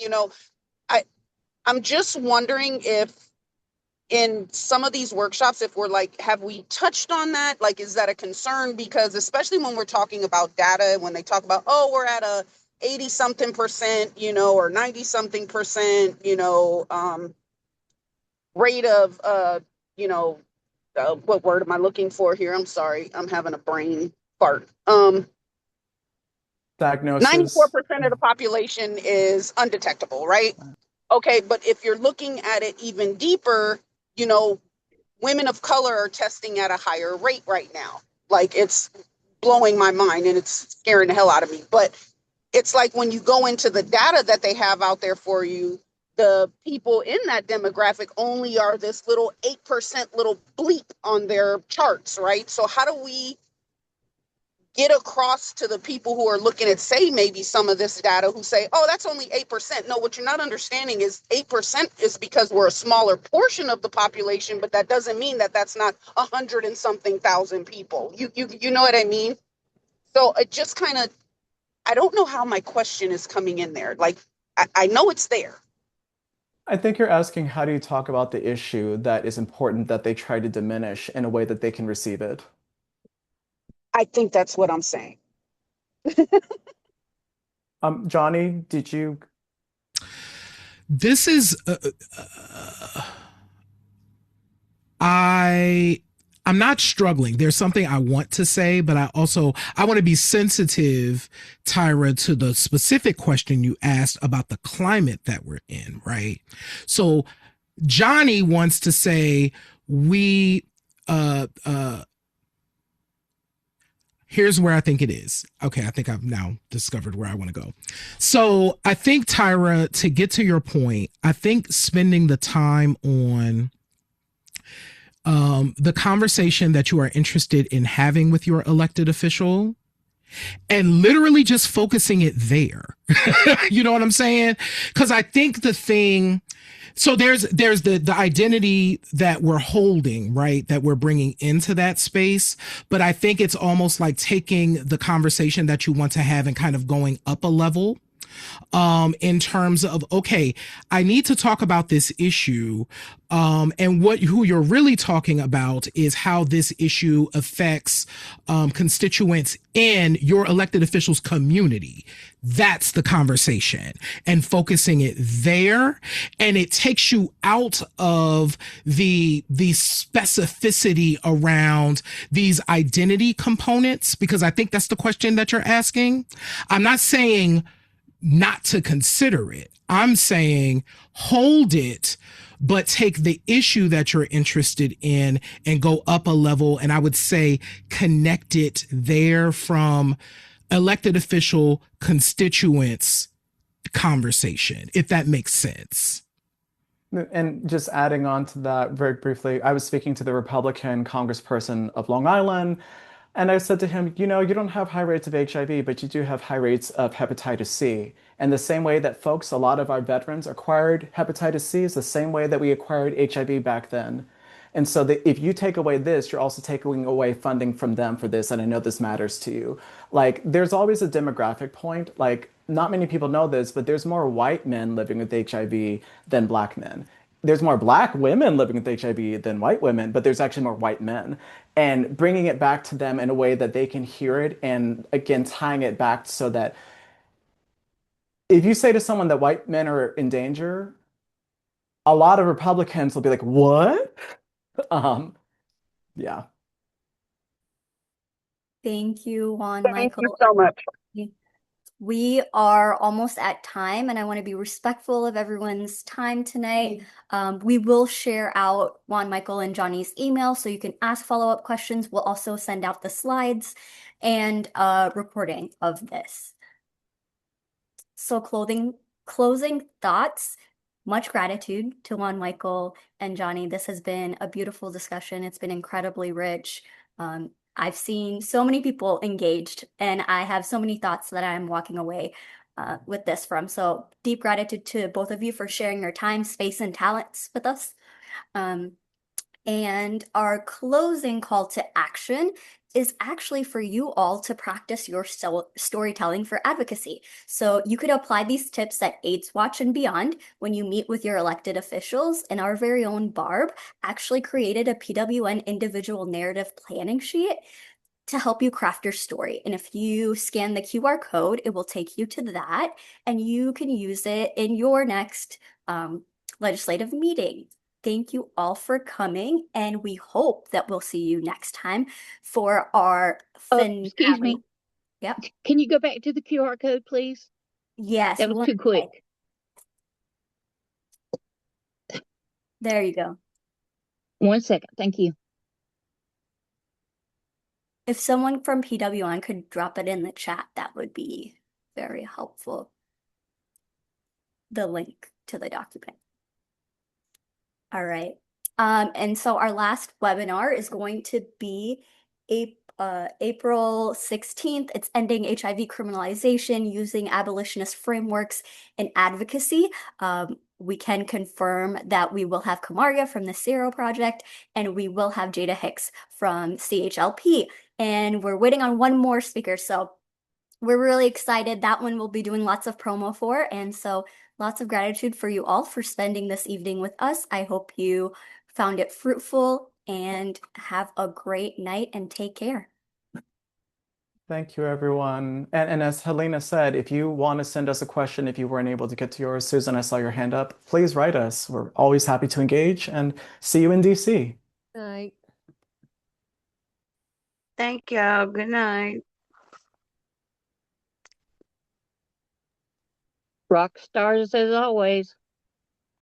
I'm just wondering if in some of these workshops, if we're like, have we touched on that? Like, is that a concern? Because especially when we're talking about data, when they talk about, oh, we're at a 80 something percent, or 90 something percent, rate of, what word am I looking for here? I'm sorry. I'm having a brain fart. Diagnosis. 94% of the population is undetectable, right? Okay, but if you're looking at it even deeper, women of color are testing at a higher rate right now. Like, it's blowing my mind and it's scaring the hell out of me. But it's like when you go into the data that they have out there for you, the people in that demographic only are this little 8% little bleep on their charts, right? So how do we get across to the people who are looking at, say, maybe some of this data who say, oh, that's only 8%. No, what you're not understanding is 8% is because we're a smaller portion of the population, but that doesn't mean that that's not 100 and something thousand people. You know what I mean? So it just kind of, I don't know how my question is coming in there. Like, I know it's there. I think you're asking, how do you talk about the issue that is important that they try to diminish in a way that they can receive it? I think that's what I'm saying. Johnny, did you? This is I'm not struggling. There's something I want to say, but I want to be sensitive, Tyra, to the specific question you asked about the climate that we're in, right? So Johnny wants to say here's where I think it is. Okay, I think I've now discovered where I want to go. So I think, Tyra, to get to your point, I think spending the time on the conversation that you are interested in having with your elected official and literally just focusing it there. You know what I'm saying? Because I think the thing So there's the identity that we're holding, right? That we're bringing into that space. But I think it's almost like taking the conversation that you want to have and kind of going up a level, in terms of, okay, I need to talk about this issue. And who you're really talking about is how this issue affects constituents in your elected officials community. That's the conversation, and focusing it there. And it takes you out of the specificity around these identity components, because I think that's the question that you're asking. I'm not saying not to consider it. I'm saying hold it, but take the issue that you're interested in and go up a level. And I would say connect it there from elected official constituents conversation, if that makes sense. And just adding on to that very briefly, I was speaking to the Republican congressperson of Long Island, and I said to him, you know, you don't have high rates of HIV, but you do have high rates of hepatitis C. And the same way that folks, a lot of our veterans acquired hepatitis C is the same way that we acquired HIV back then. And so if you take away this, you're also taking away funding from them for this. And I know this matters to you. Like, there's always a demographic point. Like, not many people know this, but there's more white men living with HIV than black men. There's more black women living with HIV than white women, but there's actually more white men. And bringing it back to them in a way that they can hear it, and again, tying it back so that if you say to someone that white men are in danger, a lot of Republicans will be like, what? Yeah. Thank you, Juan Thank you Michael. so much. We are almost at time, and I want to be respectful of everyone's time tonight. We will share out Juan Michael and Johnny's email so you can ask follow-up questions. We'll also send out the slides and a recording of this. So closing thoughts. Much gratitude to Juan Michael and Johnny. This has been a beautiful discussion. It's been incredibly rich. I've seen so many people engaged, and I have so many thoughts that I'm walking away with this from. So deep gratitude to both of you for sharing your time, space, and talents with us. And our closing call to action is actually for you all to practice your storytelling for advocacy. So you could apply these tips at AIDS Watch and beyond when you meet with your elected officials. And our very own Barb actually created a PWN individual narrative planning sheet to help you craft your story. And if you scan the QR code, it will take you to that, and you can use it in your next legislative meeting. Thank you all for coming, and we hope that we'll see you next time for our Excuse me. Yep. Can you go back to the QR code, please? Yes. That was too quick. There you go. 1 second. Thank you. If someone from PWN could drop it in the chat, that would be very helpful. The link to the document. All right. And so our last webinar is going to be April 16th. It's ending HIV criminalization using abolitionist frameworks and advocacy. We can confirm that we will have Kamaria from the CERO Project, and we will have Jada Hicks from CHLP. And we're waiting on one more speaker. So we're really excited. That one we'll be doing lots of promo for. And so lots of gratitude for you all for spending this evening with us. I hope you found it fruitful, and have a great night and take care. Thank you, everyone. And as Helena said, if you want to send us a question, if you weren't able to get to yours, Susan, I saw your hand up. Please write us. We're always happy to engage, and see you in DC. Good night. Thank y'all. Good night. Rock stars as always.